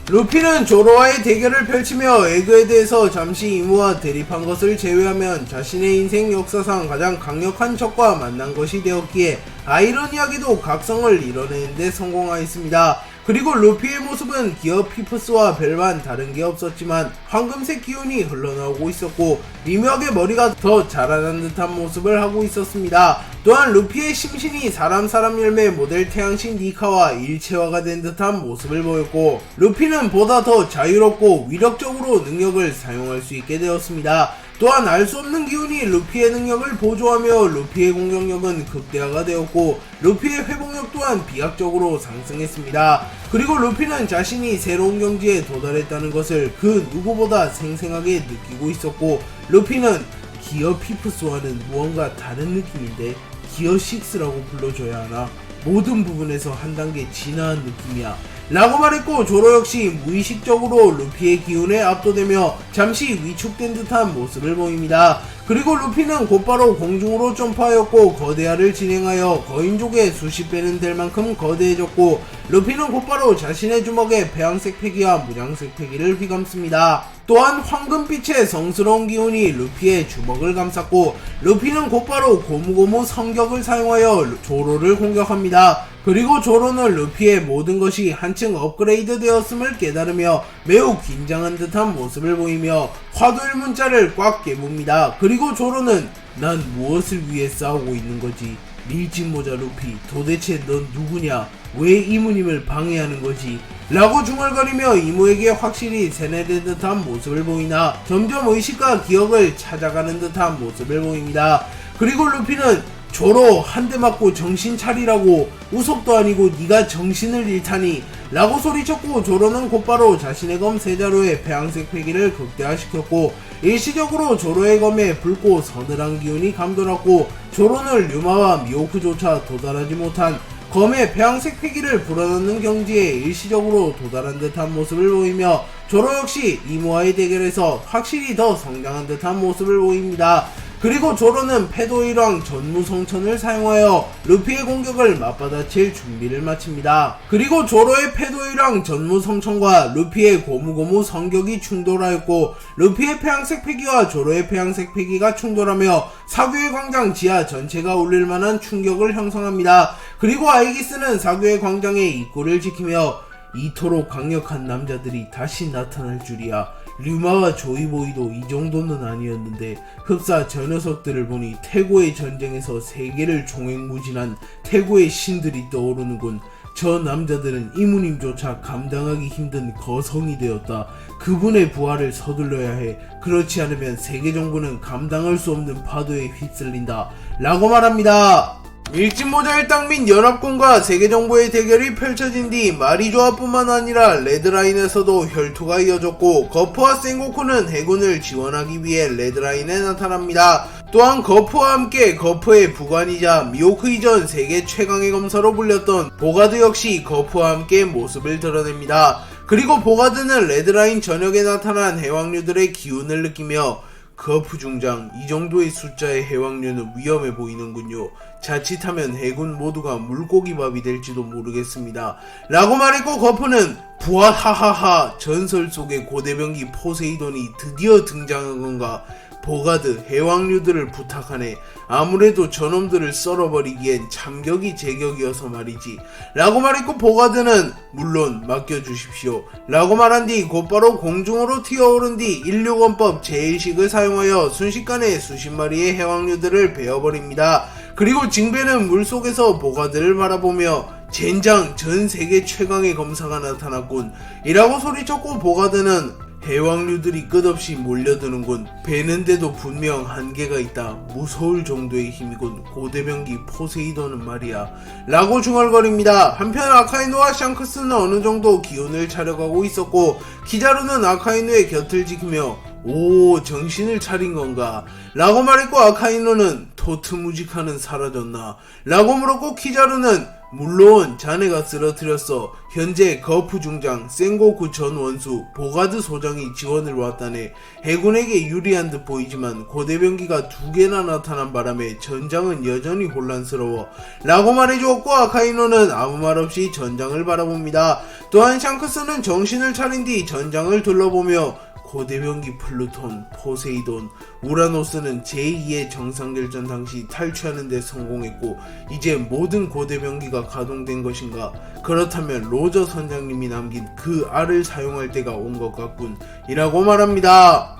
루피는 조로와의 대결을 펼치며 에그에 대해서 잠시 이무와 대립한 것을 제외하면 자신의 인생 역사상 가장 강력한 적과 만난 것이 되었기에 아이러니하게도 각성을 이뤄내는 데 성공하였습니다. 그리고 루피의 모습은 기어 피프스와 별반 다른 게 없었지만 황금색 기운이 흘러나오고 있었고 미묘하게 머리가 더 자라난 듯한 모습을 하고 있었습니다. 또한 루피의 심신이 사람 열매 모델 태양신 니카와 일체화가 된 듯한 모습을 보였고, 루피는 보다 더 자유롭고 위력적으로 능력을 사용할 수 있게 되었습니다. 또한 알 수 없는 기운이 루피의 능력을 보조하며 루피의 공격력은 극대화가 되었고, 루피의 회복력 또한 비약적으로 상승했습니다. 그리고 루피는 자신이 새로운 경지에 도달했다는 것을 그 누구보다 생생하게 느끼고 있었고, 루피는 기어 피프스와는 무언가 다른 느낌인데 기어 6라고 불러줘야 하나? 모든 부분에서 한 단계 진화한 느낌이야 라고 말했고, 조로 역시 무의식적으로 루피의 기운에 압도되며 잠시 위축된 듯한 모습을 보입니다. 그리고 루피는 곧바로 공중으로 점프하였고 거대화를 진행하여 거인족의 수십 배는 될 만큼 거대해졌고, 루피는 곧바로 자신의 주먹에 배양색 패기와 무장색 패기를 휘감습니다. 또한 황금빛의 성스러운 기운이 루피의 주먹을 감쌌고, 루피는 곧바로 고무고무 성격을 사용하여 조로를 공격합니다. 그리고 조로는 루피의 모든 것이 한층 업그레이드 되었음을 깨달으며 매우 긴장한 듯한 모습을 보이며 화두의 문자를 꽉 깨뭅니다. 그리고 조로는 난 무엇을 위해 싸우고 있는 거지? 밀짚모자 루피, 도대체 넌 누구냐? 왜 이모님을 방해하는 거지? 라고 중얼거리며 이모에게 확실히 세뇌된 듯한 모습을 보이나 점점 의식과 기억을 찾아가는 듯한 모습을 보입니다. 그리고 루피는 조로 한 대 맞고 정신 차리라고, 우석도 아니고 네가 정신을 잃다니 라고 소리쳤고, 조로는 곧바로 자신의 검 세자루의 배양색 패기를 극대화시켰고 일시적으로 조로의 검에 붉고 서늘한 기운이 감돌았고, 조로는 류마와 미호크조차 도달하지 못한 검의 배양색 패기를 불어넣는 경지에 일시적으로 도달한 듯한 모습을 보이며 조로 역시 이모와의 대결에서 확실히 더 성장한 듯한 모습을 보입니다. 그리고 조로는 패도일왕 전무성천을 사용하여 루피의 공격을 맞받아칠 준비를 마칩니다. 그리고 조로의 패도일왕 전무성천과 루피의 고무고무 성격이 충돌하였고, 루피의 폐양색 패기와 조로의 폐양색 패기가 충돌하며 사교의 광장 지하 전체가 울릴만한 충격을 형성합니다. 그리고 아이기스는 사교의 광장의 입구를 지키며 이토록 강력한 남자들이 다시 나타날 줄이야 류마와 조이보이도 이 정도는 아니었는데 흡사 저 녀석들을 보니 태고의 전쟁에서 세계를 종횡무진한 태고의 신들이 떠오르는군. 저 남자들은 이무님조차 감당하기 힘든 거성이 되었다. 그분의 부활을 서둘러야 해. 그렇지 않으면 세계정부는 감당할 수 없는 파도에 휩쓸린다 라고 말합니다. 밀짚모자 및 연합군과 세계정부의 대결이 펼쳐진 뒤 마리조아뿐만 아니라 레드라인에서도 혈투가 이어졌고 거프와 센고쿠는 해군을 지원하기 위해 레드라인에 나타납니다. 또한 거프와 함께 거프의 부관이자 미호크 이전 세계 최강의 검사로 불렸던 보가드 역시 거프와 함께 모습을 드러냅니다. 그리고 보가드는 레드라인 전역에 나타난 해왕류들의 기운을 느끼며 거프 중장, 이 정도의 숫자의 해왕류는 위험해 보이는군요. 자칫하면 해군 모두가 물고기밥이 될지도 모르겠습니다 라고 말했고, 거프는 부하하하하, 전설 속의 고대병기 포세이돈이 드디어 등장한 건가? 보가드, 해왕류들을 부탁하네. 아무래도 저놈들을 썰어버리기엔 참격이 제격이어서 말이지 라고 말했고, 보가드는 물론 맡겨주십시오 라고 말한 뒤 곧바로 공중으로 튀어오른 뒤 인류권법 제1식을 사용하여 순식간에 수십 마리의 해왕류들을 베어버립니다. 그리고 징베는 물속에서 보가드를 바라보며 젠장, 전 세계 최강의 검사가 나타났군 이라고 소리쳤고, 보가드는 해왕류들이 끝없이 몰려드는군. 베는데도 분명 한계가 있다. 무서울 정도의 힘이군. 고대병기 포세이돈은 말이야 라고 중얼거립니다. 한편 아카이누와 샹크스는 어느정도 기운을 차려가고 있었고, 키자루는 아카이누의 곁을 지키며 오, 정신을 차린 건가? 라고 말했고, 아카이누는 토트무지카는 사라졌나? 라고 물었고, 키자루는 물론 자네가 쓰러뜨렸어. 현재 거프 중장, 센고쿠 전 원수, 보가드 소장이 지원을 왔다네. 해군에게 유리한 듯 보이지만 고대병기가 2개나 나타난 바람에 전장은 여전히 혼란스러워 라고 말해주었고, 아카이노는 아무 말 없이 전장을 바라봅니다. 또한 샹크스는 정신을 차린 뒤 전장을 둘러보며 고대병기 플루톤, 포세이돈, 우라노스는 제2의 정상결전 당시 탈취하는 데 성공했고 이제 모든 고대병기가 가동된 것인가? 그렇다면 로저 선장님이 남긴 그 알을 사용할 때가 온 것 같군 이라고 말합니다.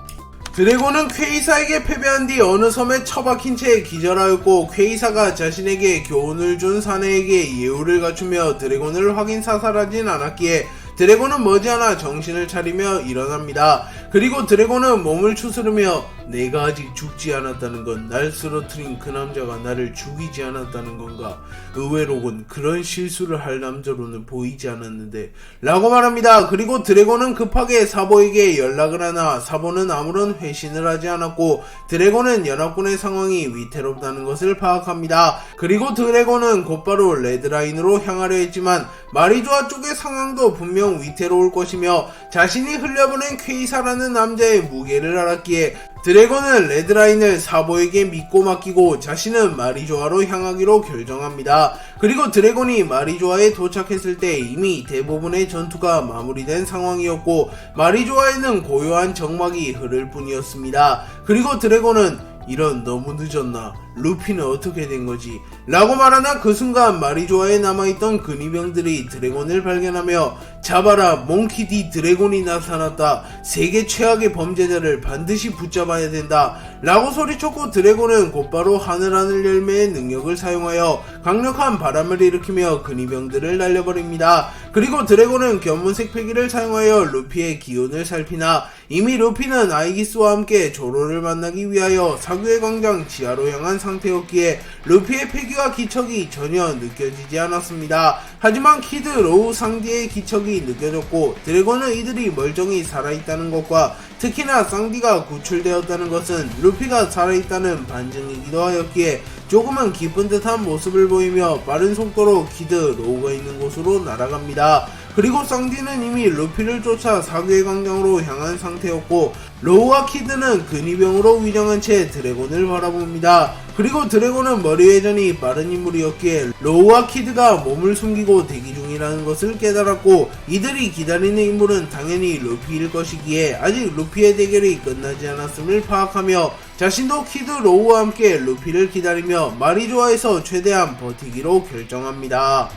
드래곤은 퀘이사에게 패배한 뒤 어느 섬에 처박힌 채 기절하였고, 퀘이사가 자신에게 교훈을 준 사내에게 예우를 갖추며 드래곤을 확인 사살하진 않았기에 드래곤은 머지않아 정신을 차리며 일어납니다. 그리고 드래곤은 몸을 추스르며 내가 아직 죽지 않았다는 건 날 쓰러뜨린 그 남자가 나를 죽이지 않았다는 건가? 의외로군. 그런 실수를 할 남자로는 보이지 않았는데 라고 말합니다. 그리고 드래곤은 급하게 사보에게 연락을 하나 사보는 아무런 회신을 하지 않았고, 드래곤은 연합군의 상황이 위태롭다는 것을 파악합니다. 그리고 드래곤은 곧바로 레드라인으로 향하려 했지만 마리조아 쪽의 상황도 분명 위태로울 것이며 자신이 흘려보낸 퀘이사라는 남자의 무게를 알았기에 드래곤은 레드라인을 사보에게 믿고 맡기고 자신은 마리조아로 향하기로 결정합니다. 그리고 드래곤이 마리조아에 도착했을 때 이미 대부분의 전투가 마무리된 상황이었고 마리조아에는 고요한 정막이 흐를 뿐이었습니다. 그리고 드래곤은 이런, 너무 늦었나? 루피는 어떻게 된 거지? 라고 말하나 그 순간 마리조아에 남아있던 근위병들이 드래곤을 발견하며 잡아라, 몽키 D 드래곤이 나타났다. 세계 최악의 범죄자를 반드시 붙잡아야 된다 라고 소리쳤고, 드래곤은 곧바로 하늘하늘 열매의 능력을 사용하여 강력한 바람을 일으키며 근위병들을 날려버립니다. 그리고 드래곤은 견문색 패기를 사용하여 루피의 기운을 살피나 이미 루피는 아이기스와 함께 조로를 만나기 위하여 사교의 광장 지하로 향한 상태였기에 루피의 패기와 기척이 전혀 느껴지지 않았습니다. 하지만 키드, 로우, 상디의 기척이 느껴졌고, 드래곤은 이들이 멀쩡히 살아있다는 것과 특히나 쌍디가 구출되었다는 것은 루피가 살아있다는 반증이기도 하였기에 조금은 기쁜 듯한 모습을 보이며 빠른 속도로 키드, 로우가 있는 곳으로 날아갑니다. 그리고 쌍디는 이미 루피를 쫓아 사교의 광장으로 향한 상태였고, 로우와 키드는 근위병으로 위장한 채 드래곤을 바라봅니다. 그리고 드래곤은 머리회전이 빠른 인물이었기에 로우와 키드가 몸을 숨기고 대기 중이라는 것을 깨달았고, 이들이 기다리는 인물은 당연히 루피일 것이기에 아직 루피의 대결이 끝나지 않았음을 파악하며 자신도 키드, 로우와 함께 루피를 기다리며 마리조아에서 최대한 버티기로 결정합니다.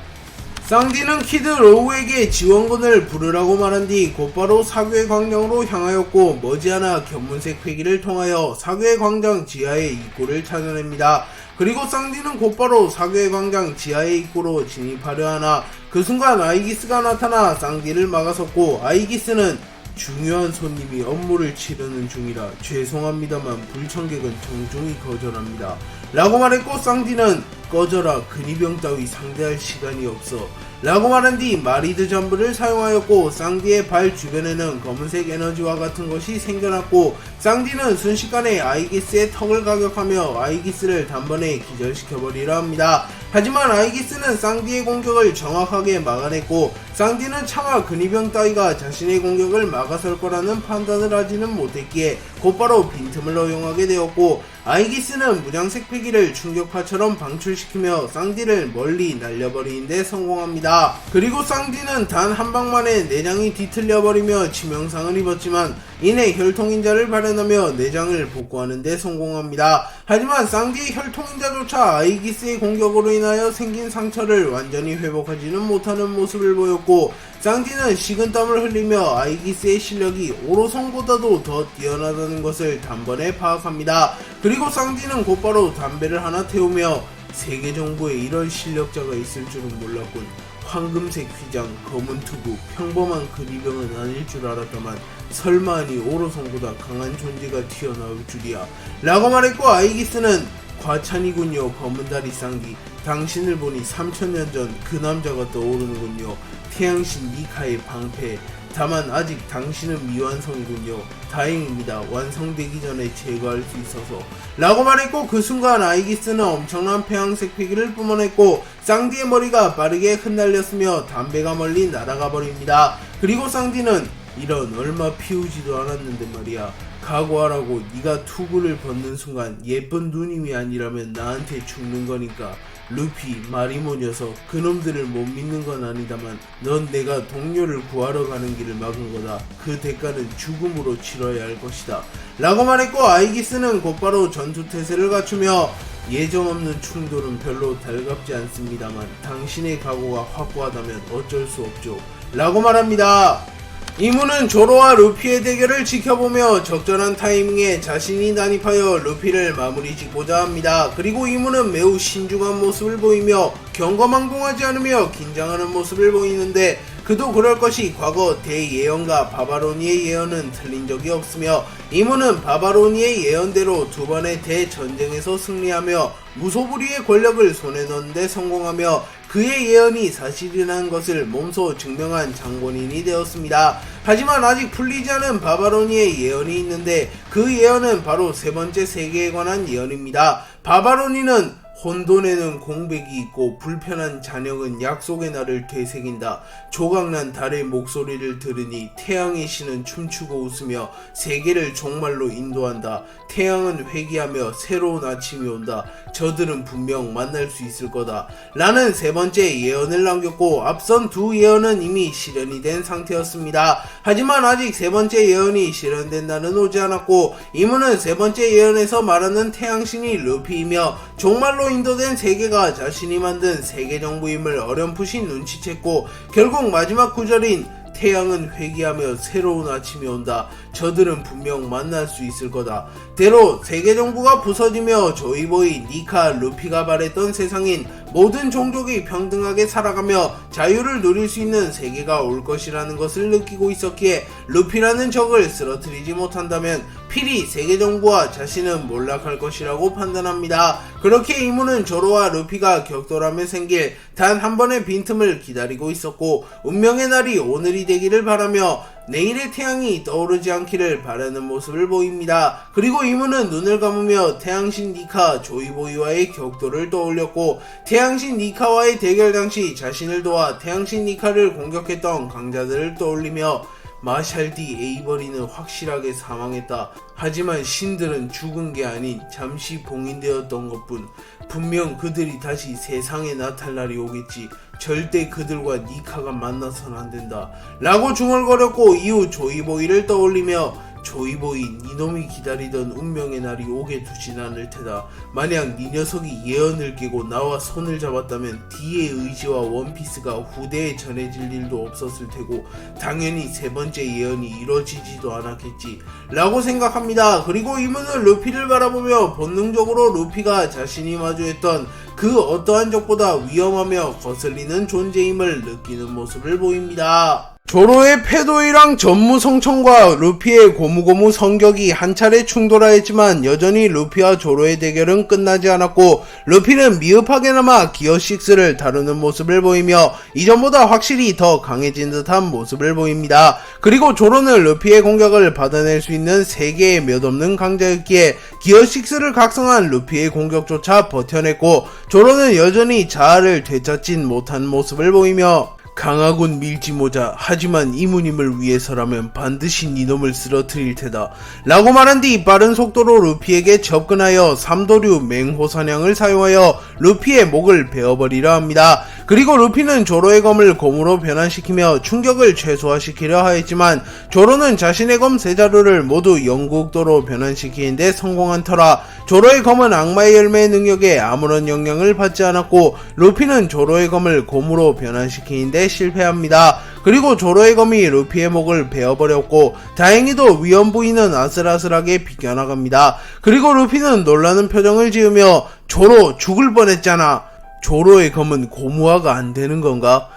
쌍디는 키드 로우에게 지원군을 부르라고 말한 뒤 곧바로 사교의 광장으로 향하였고 머지않아 견문색 회기를 통하여 사교의 광장 지하의 입구를 찾아냅니다. 그리고 쌍디는 곧바로 사교의 광장 지하의 입구로 진입하려 하나 그 순간 아이기스가 나타나 쌍디를 막아섰고 아이기스는 중요한 손님이 업무를 치르는 중이라 죄송합니다만 불청객은 정중히 거절합니다 라고 말했고 쌍디는 꺼져라 근위병 따위 상대할 시간이 없어 라고 말한 뒤 마리드 점프를 사용하였고 쌍디의 발 주변에는 검은색 에너지와 같은 것이 생겨났고 쌍디는 순식간에 아이기스의 턱을 가격하며 아이기스를 단번에 기절시켜버리려 합니다. 하지만 아이기스는 쌍디의 공격을 정확하게 막아냈고 쌍디는 차마 근위병 따위가 자신의 공격을 막아설 거라는 판단을 하지는 못했기에 곧바로 빈틈을 허용하게 되었고 아이기스는 무장색 패기를 충격파처럼 방출시키며 쌍디를 멀리 날려버리는 데 성공합니다. 그리고 쌍디는 단 한 방만에 내장이 뒤틀려버리며 치명상을 입었지만 이내 혈통인자를 발현하며 내장을 복구하는 데 성공합니다. 하지만 쌍디의 혈통인자조차 아이기스의 공격으로 인하여 생긴 상처를 완전히 회복하지는 못하는 모습을 보였고 쌍디는 식은땀을 흘리며 아이기스의 실력이 오로성보다도 더 뛰어나다는 것을 단번에 파악합니다. 그리고 쌍디는 곧바로 담배를 하나 태우며 세계 정부에 이런 실력자가 있을 줄은 몰랐군. 황금색 휘장, 검은 투구, 평범한 근위병은 아닐 줄 알았다만 설마하니 오로성보다 강한 존재가 튀어나올 줄이야 라고 말했고 아이기스는 과찬이군요 검은다리 쌍디 당신을 보니 3000년 전 그 남자가 떠오르는군요 태양신 니카의 방패 다만 아직 당신은 미완성이군요 다행입니다 완성되기 전에 제거할 수 있어서 라고 말했고 그 순간 아이기스는 엄청난 폐왕색 패기를 뿜어냈고 쌍디의 머리가 빠르게 흩날렸으며 담배가 멀리 날아가 버립니다. 그리고 쌍디는 이런 얼마 피우지도 않았는데 말이야 각오하라고 네가 투구를 벗는 순간 예쁜 누님이 아니라면 나한테 죽는 거니까 루피, 마리모 녀석 그놈들을 못 믿는 건 아니다만 넌 내가 동료를 구하러 가는 길을 막은 거다. 그 대가는 죽음으로 치러야 할 것이다 라고 말했고 아이기스는 곧바로 전투태세를 갖추며 예정없는 충돌은 별로 달갑지 않습니다만 당신의 각오가 확고하다면 어쩔 수 없죠 라고 말합니다. 이무는 조로와 루피의 대결을 지켜보며 적절한 타이밍에 자신이 난입하여 루피를 마무리 짓고자 합니다. 그리고 이무는 매우 신중한 모습을 보이며 경거망동하지 않으며 긴장하는 모습을 보이는데 그도 그럴 것이 과거 대예언가 바바로니의 예언은 틀린 적이 없으며 이무는 바바로니의 예언대로 두 번의 대전쟁에서 승리하며 무소불위의 권력을 손에 넣는 데 성공하며 그의 예언이 사실이라는 것을 몸소 증명한 장본인이 되었습니다. 하지만 아직 풀리지 않은 바바로니의 예언이 있는데 그 예언은 바로 세 번째 세계에 관한 예언입니다. 바바로니는 혼돈에는 공백이 있고 불편한 잔영은 약속의 날을 되새긴다. 조각난 달의 목소리를 들으니 태양의 신은 춤추고 웃으며 세계를 종말로 인도한다. 태양은 회귀하며 새로운 아침이 온다. 저들은 분명 만날 수 있을 거다. 라는 세 번째 예언을 남겼고 앞선 두 예언은 이미 실현이 된 상태였습니다. 하지만 아직 세 번째 예언이 실현된 날은 오지 않았고 이무는 세 번째 예언에서 말하는 태양신이 루피이며 종말로 인도된 세계가 자신이 만든 세계정부임을 어렴풋이 눈치챘고 결국 마지막 구절인 태양은 회귀하며 새로운 아침이 온다. 저들은 분명 만날 수 있을 거다. 대로 세계정부가 부서지며 조이보이, 니카, 루피가 바랬던 세상인 모든 종족이 평등하게 살아가며 자유를 누릴 수 있는 세계가 올 것이라는 것을 느끼고 있었기에 루피라는 적을 쓰러뜨리지 못한다면 필히 세계정부와 자신은 몰락할 것이라고 판단합니다. 그렇게 이무는 조로와 루피가 격돌하며 생길 단 한 번의 빈틈을 기다리고 있었고 운명의 날이 오늘이 되기를 바라며 내일의 태양이 떠오르지 않기를 바라는 모습을 보입니다. 그리고 이무는 눈을 감으며 태양신 니카 조이보이와의 격돌을 떠올렸고 태양신 니카와의 대결 당시 자신을 도와 태양신 니카를 공격했던 강자들을 떠올리며 마샬디 에이버리는 확실하게 사망했다. 하지만 신들은 죽은 게 아닌 잠시 봉인되었던 것뿐. 분명 그들이 다시 세상에 나타날 날이 오겠지. 절대 그들과 니카가 만나선 안된다 라고 중얼거렸고 이후 조이보이를 떠올리며 조이보이, 니놈이 기다리던 운명의 날이 오게 두진 않을 테다. 만약 니 녀석이 예언을 깨고 나와 손을 잡았다면 D의 의지와 원피스가 후대에 전해질 일도 없었을 테고 당연히 세 번째 예언이 이뤄지지도 않았겠지 라고 생각합니다. 그리고 이문은 루피를 바라보며 본능적으로 루피가 자신이 마주했던 그 어떠한 적보다 위험하며 거슬리는 존재임을 느끼는 모습을 보입니다. 조로의 패도이랑 전무성청과 루피의 고무고무 성격이 한 차례 충돌하였지만 여전히 루피와 조로의 대결은 끝나지 않았고 루피는 미흡하게나마 기어6를 다루는 모습을 보이며 이전보다 확실히 더 강해진 듯한 모습을 보입니다. 그리고 조로는 루피의 공격을 받아낼 수 있는 세계의 몇 없는 강자였기에 기어6를 각성한 루피의 공격조차 버텨냈고 조로는 여전히 자아를 되찾진 못한 모습을 보이며 강하군 밀지모자, 하지만 이모님을 위해서라면 반드시 니놈을 쓰러뜨릴 테다 라고 말한 뒤 빠른 속도로 루피에게 접근하여 삼도류 맹호사냥을 사용하여 루피의 목을 베어버리려 합니다. 그리고 루피는 조로의 검을 곰으로 변환시키며 충격을 최소화시키려 하였지만 조로는 자신의 검 세 자루를 모두 영구흑도로 변환시키는데 성공한 터라 조로의 검은 악마의 열매의 능력에 아무런 영향을 받지 않았고 루피는 조로의 검을 곰으로 변환시키는데 실패합니다. 그리고 조로의 검이 루피의 목을 베어버렸고 다행히도 위험 부위는 아슬아슬하게 비껴나갑니다. 그리고 루피는 놀라는 표정을 지으며 조로 죽을 뻔했잖아. 조로의 검은 고무화가 안 되는 건가?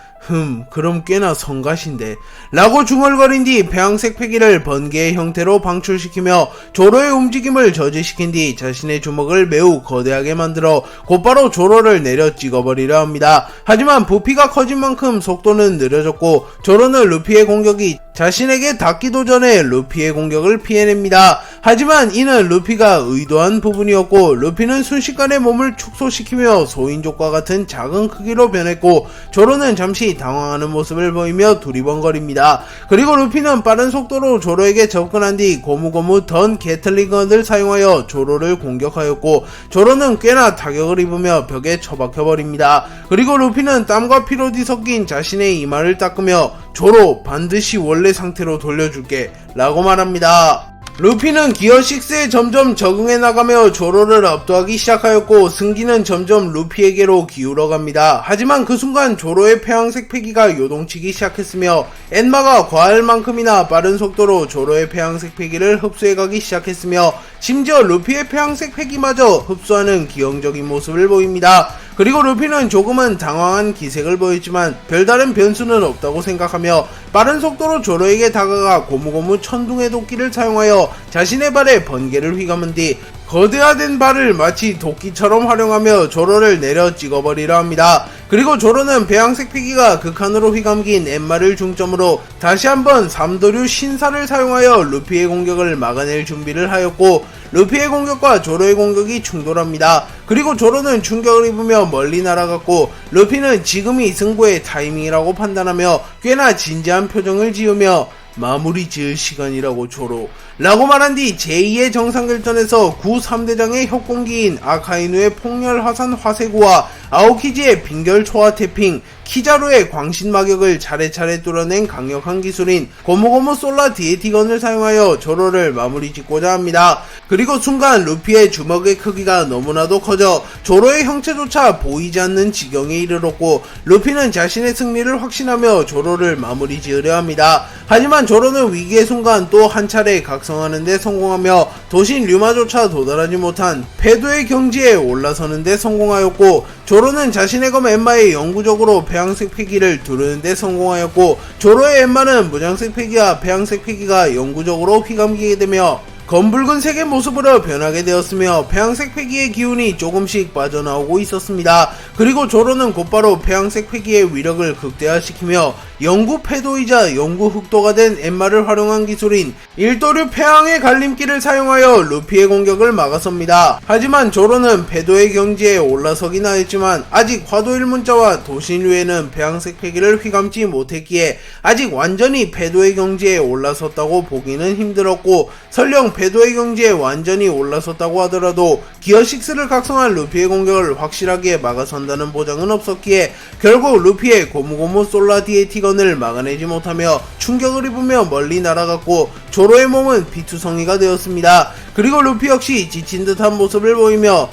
그럼 꽤나 성가신데 라고 중얼거린 뒤 배양색 패기를 번개의 형태로 방출시키며 조로의 움직임을 저지시킨 뒤 자신의 주먹을 매우 거대하게 만들어 곧바로 조로를 내려 찍어버리려 합니다. 하지만 부피가 커진 만큼 속도는 느려졌고 조로는 루피의 공격이 자신에게 닿기도 전에 루피의 공격을 피해냅니다. 하지만 이는 루피가 의도한 부분이었고 루피는 순식간에 몸을 축소시키며 소인족과 같은 작은 크기로 변했고 조로는 잠시 당황하는 모습을 보이며 두리번거립니다. 그리고 루피는 빠른 속도로 조로에게 접근한 뒤 고무고무 던 게틀링건을 사용하여 조로를 공격하였고 조로는 꽤나 타격을 입으며 벽에 처박혀버립니다. 그리고 루피는 땀과 피로 뒤섞인 자신의 이마를 닦으며 조로 반드시 원래 상태로 돌려줄게 라고 말합니다. 루피는 기어6에 점점 적응해 나가며 조로를 압도하기 시작하였고 승기는 점점 루피에게로 기울어갑니다. 하지만 그 순간 조로의 폐왕색 패기가 요동치기 시작했으며 엔마가 과할 만큼이나 빠른 속도로 조로의 폐왕색 패기를 흡수해가기 시작했으며 심지어 루피의 폐왕색 패기마저 흡수하는 기형적인 모습을 보입니다. 그리고 루피는 조금은 당황한 기색을 보였지만 별다른 변수는 없다고 생각하며 빠른 속도로 조로에게 다가가 고무고무 천둥의 도끼를 사용하여 자신의 발에 번개를 휘감은 뒤 거대화된 발을 마치 도끼처럼 활용하며 조로를 내려 찍어버리려 합니다. 그리고 조로는 배양색 패기가 극한으로 휘감긴 엠마를 중점으로 다시 한번 삼도류 신사를 사용하여 루피의 공격을 막아낼 준비를 하였고 루피의 공격과 조로의 공격이 충돌합니다. 그리고 조로는 충격을 입으며 멀리 날아갔고 루피는 지금이 승부의 타이밍이라고 판단하며 꽤나 진지한 표정을 지으며 마무리 지을 시간이라고 조로 라고 말한 뒤 제2의 정상결전에서 구 3대장의 협공기인 아카이누의 폭렬 화산 화세구와 아오키지의 빙결 초화 태핑, 키자루의 광신 마격을 차례차례 뚫어낸 강력한 기술인 고무고무 솔라 디에티건을 사용하여 조로를 마무리 짓고자 합니다. 그리고 순간 루피의 주먹의 크기가 너무나도 커져 조로의 형체조차 보이지 않는 지경에 이르렀고 루피는 자신의 승리를 확신하며 조로를 마무리 지으려 합니다. 하지만 조로는 위기의 순간 또 한 차례 각성하는 데 성공하며 도신 류마조차 도달하지 못한 패도의 경지에 올라서는 데 성공하였고 조로는 자신의 검 엠마에 영구적으로 배양색 패기를 두르는 데 성공하였고 조로의 엠마는 무장색 패기와 배양색 패기가 영구적으로 휘감기게 되며 검붉은색의 모습으로 변하게 되었으며 폐양색 패기의 기운이 조금씩 빠져나오고 있었습니다. 그리고 조로는 곧바로 폐양색 패기의 위력을 극대화시키며 영구 패도이자 영구 흑도가 된 엠마를 활용한 기술인 일도류 폐양의 갈림길을 사용하여 루피의 공격을 막아섭니다. 하지만 조로는 패도의 경지에 올라서긴 하였지만 아직 화도일 문자와 도신류에는 폐양색 패기를 휘감지 못했기에 아직 완전히 패도의 경지에 올라섰다고 보기는 힘들었고 설령 패도의 경지에 완전히 올라섰다고 하더라도 기어6를 각성한 루피의 공격을 확실하게 막아선다는 보장은 없었기에 결국 루피의 고무고무 솔라 디에티건 대원을 막아내지 못하며 충격을 입으며 멀리 날아갔고 조로의 몸은 비투성이가 되었습니다. 그리고 루피 역시 지친 듯한 모습을 보이며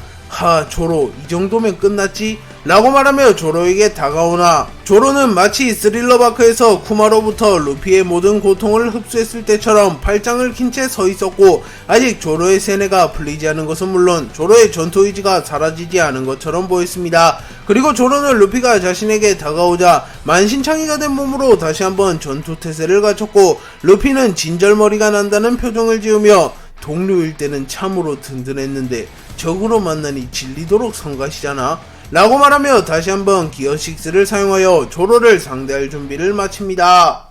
조로 이 정도면 끝났지? 라고 말하며 조로에게 다가오나 조로는 마치 스릴러바크에서 쿠마로부터 루피의 모든 고통을 흡수했을 때처럼 팔짱을 낀 채 서 있었고 아직 조로의 세뇌가 풀리지 않은 것은 물론 조로의 전투의지가 사라지지 않은 것처럼 보였습니다. 그리고 조로는 루피가 자신에게 다가오자 만신창이가 된 몸으로 다시 한번 전투태세를 갖췄고 루피는 진절머리가 난다는 표정을 지으며 동료일 때는 참으로 든든했는데 적으로 만나니 질리도록 성가시잖아 라고 말하며 다시 한번 기어 6를 사용하여 조로를 상대할 준비를 마칩니다.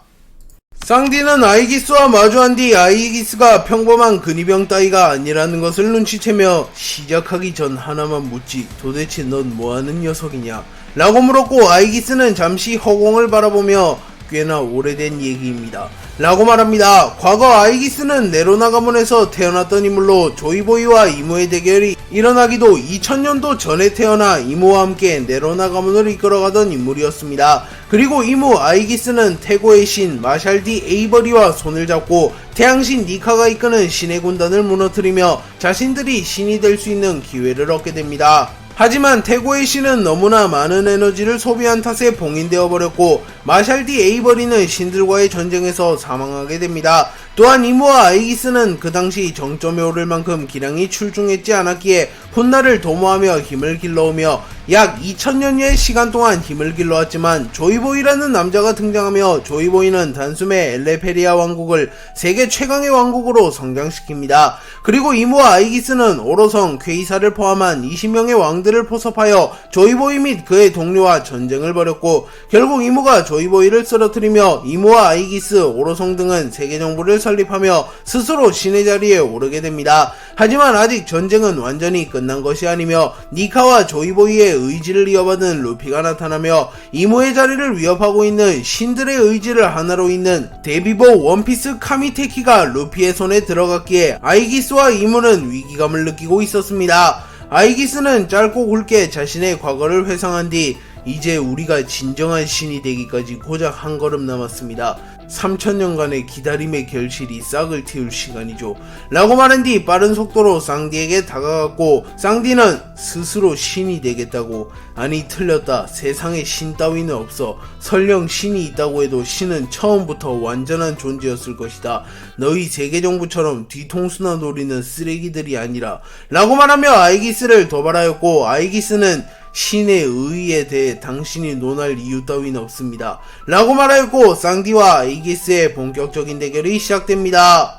쌍디는 아이기스와 마주한 뒤 아이기스가 평범한 근위병 따위가 아니라는 것을 눈치채며 시작하기 전 하나만 묻지 도대체 넌 뭐하는 녀석이냐 라고 물었고 아이기스는 잠시 허공을 바라보며 꽤나 오래된 얘기입니다 라고 말합니다. 과거 아이기스는 네로나 가문에서 태어났던 인물로 조이보이와 이모의 대결이 일어나기도 2000년도 전에 태어나 이모와 함께 네로나 가문을 이끌어가던 인물이었습니다. 그리고 이모 아이기스는 태고의 신 마샬디 에이버리와 손을 잡고 태양신 니카가 이끄는 신의 군단을 무너뜨리며 자신들이 신이 될 수 있는 기회를 얻게 됩니다. 하지만 태고의 신은 너무나 많은 에너지를 소비한 탓에 봉인되어 버렸고 마샬디 에이버리는 신들과의 전쟁에서 사망하게 됩니다. 또한 이모와 아이기스는 그 당시 정점에 오를 만큼 기량이 출중했지 않았기에 훗날을 도모하며 힘을 길러오며 약 2000년여의 시간 동안 힘을 길러왔지만 조이보이라는 남자가 등장하며 조이보이는 단숨에 엘레페리아 왕국을 세계 최강의 왕국으로 성장시킵니다. 그리고 이모와 아이기스는 오로성, 퀘이사를 포함한 20명의 왕들을 포섭하여 조이보이 및 그의 동료와 전쟁을 벌였고 결국 이모가 조이보이를 쓰러뜨리며 이모와 아이기스, 오로성 등은 세계 정부를 설립하며 스스로 신의 자리에 오르게 됩니다. 하지만 아직 전쟁은 완전히 끝난 것이 아니며 니카와 조이보이의 의지를 이어받은 루피가 나타나며 이모의 자리를 위협하고 있는 신들의 의지를 하나로 잇는 데비보 원피스 카미테키가 루피의 손에 들어갔기에 아이기스와 이모는 위기감을 느끼고 있었습니다. 아이기스는 짧고 굵게 자신의 과거를 회상한 뒤 이제 우리가 진정한 신이 되기까지 고작 한 걸음 남았습니다. 3000년간의 기다림의 결실이 싹을 틔울 시간이죠. 라고 말한 뒤 빠른 속도로 쌍디에게 다가갔고 쌍디는 스스로 신이 되겠다고 아니 틀렸다. 세상에 신 따위는 없어. 설령 신이 있다고 해도 신은 처음부터 완전한 존재였을 것이다. 너희 세계정부처럼 뒤통수나 노리는 쓰레기들이 아니라 라고 말하며 아이기스를 도발하였고 아이기스는 신의 의의에 대해 당신이 논할 이유 따위는 없습니다. 라고 말하였고 쌍디와 아이기스의 본격적인 대결이 시작됩니다.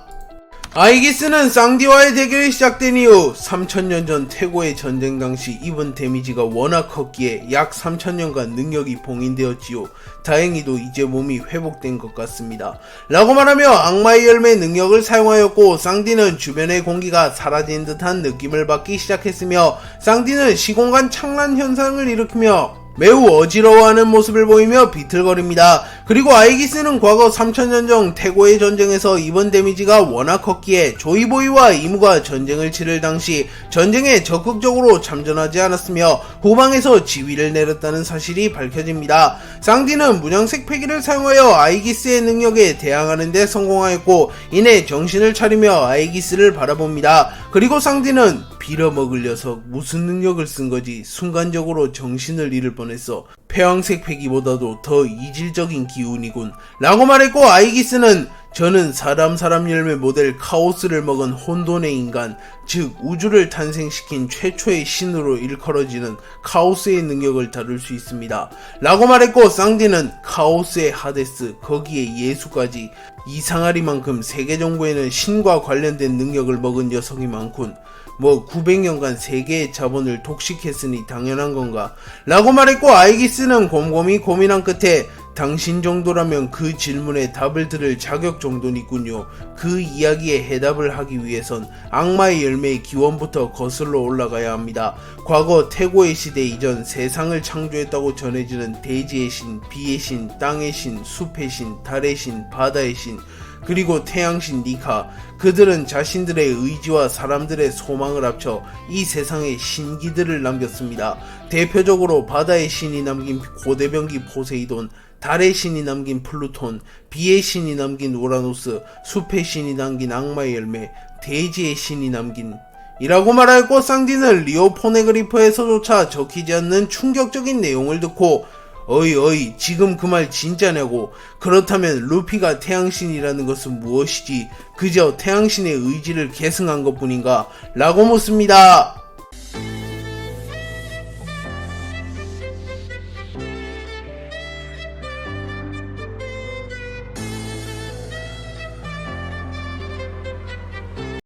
아이기스는 쌍디와의 대결이 시작된 이후 3000년 전 태고의 전쟁 당시 입은 데미지가 워낙 컸기에 약 3000년간 능력이 봉인되었지요. 다행히도 이제 몸이 회복된 것 같습니다. 라고 말하며 악마의 열매 능력을 사용하였고 쌍디는 주변의 공기가 사라진 듯한 느낌을 받기 시작했으며 쌍디는 시공간 창란 현상을 일으키며 매우 어지러워하는 모습을 보이며 비틀거립니다. 그리고 아이기스는 과거 3000년 전 태고의 전쟁에서 입은 데미지가 워낙 컸기에 조이보이와 이무가 전쟁을 치를 당시 전쟁에 적극적으로 참전하지 않았으며 후방에서 지휘를 내렸다는 사실이 밝혀집니다. 쌍디는 문양색 패기를 사용하여 아이기스의 능력에 대항하는 데 성공하였고 이내 정신을 차리며 아이기스를 바라봅니다. 그리고 쌍디는 빌어먹을 녀석 무슨 능력을 쓴 거지 순간적으로 정신을 잃을 뻔했어. 폐왕색 패기보다도 더 이질적인 기운이군 라고 말했고 아이기스는 저는 사람 열매 모델 카오스를 먹은 혼돈의 인간 즉 우주를 탄생시킨 최초의 신으로 일컬어지는 카오스의 능력을 다룰 수 있습니다 라고 말했고 쌍디는 카오스의 하데스 거기에 예수까지 이상하리만큼 세계정부에는 신과 관련된 능력을 먹은 녀석이 많군. 900년간 세계의 자본을 독식했으니 당연한 건가? 라고 말했고 아이기스는 곰곰이 고민한 끝에 당신 정도라면 그 질문에 답을 들을 자격 정도는 있군요. 그 이야기에 해답을 하기 위해선 악마의 열매의 기원부터 거슬러 올라가야 합니다. 과거 태고의 시대 이전 세상을 창조했다고 전해지는 대지의 신, 비의 신, 땅의 신, 숲의 신, 달의 신, 바다의 신 그리고 태양신 니카 그들은 자신들의 의지와 사람들의 소망을 합쳐 이 세상에 신기들을 남겼습니다. 대표적으로 바다의 신이 남긴 고대병기 포세이돈, 달의 신이 남긴 플루톤, 비의 신이 남긴 우라노스, 숲의 신이 남긴 악마의 열매, 대지의 신이 남긴 이라고 말하였고, 쌍디는 리오 포네그리퍼에서조차 적히지 않는 충격적인 내용을 듣고 어이 지금 그 말 진짜냐고, 그렇다면 루피가 태양신이라는 것은 무엇이지, 그저 태양신의 의지를 계승한 것뿐인가 라고 묻습니다.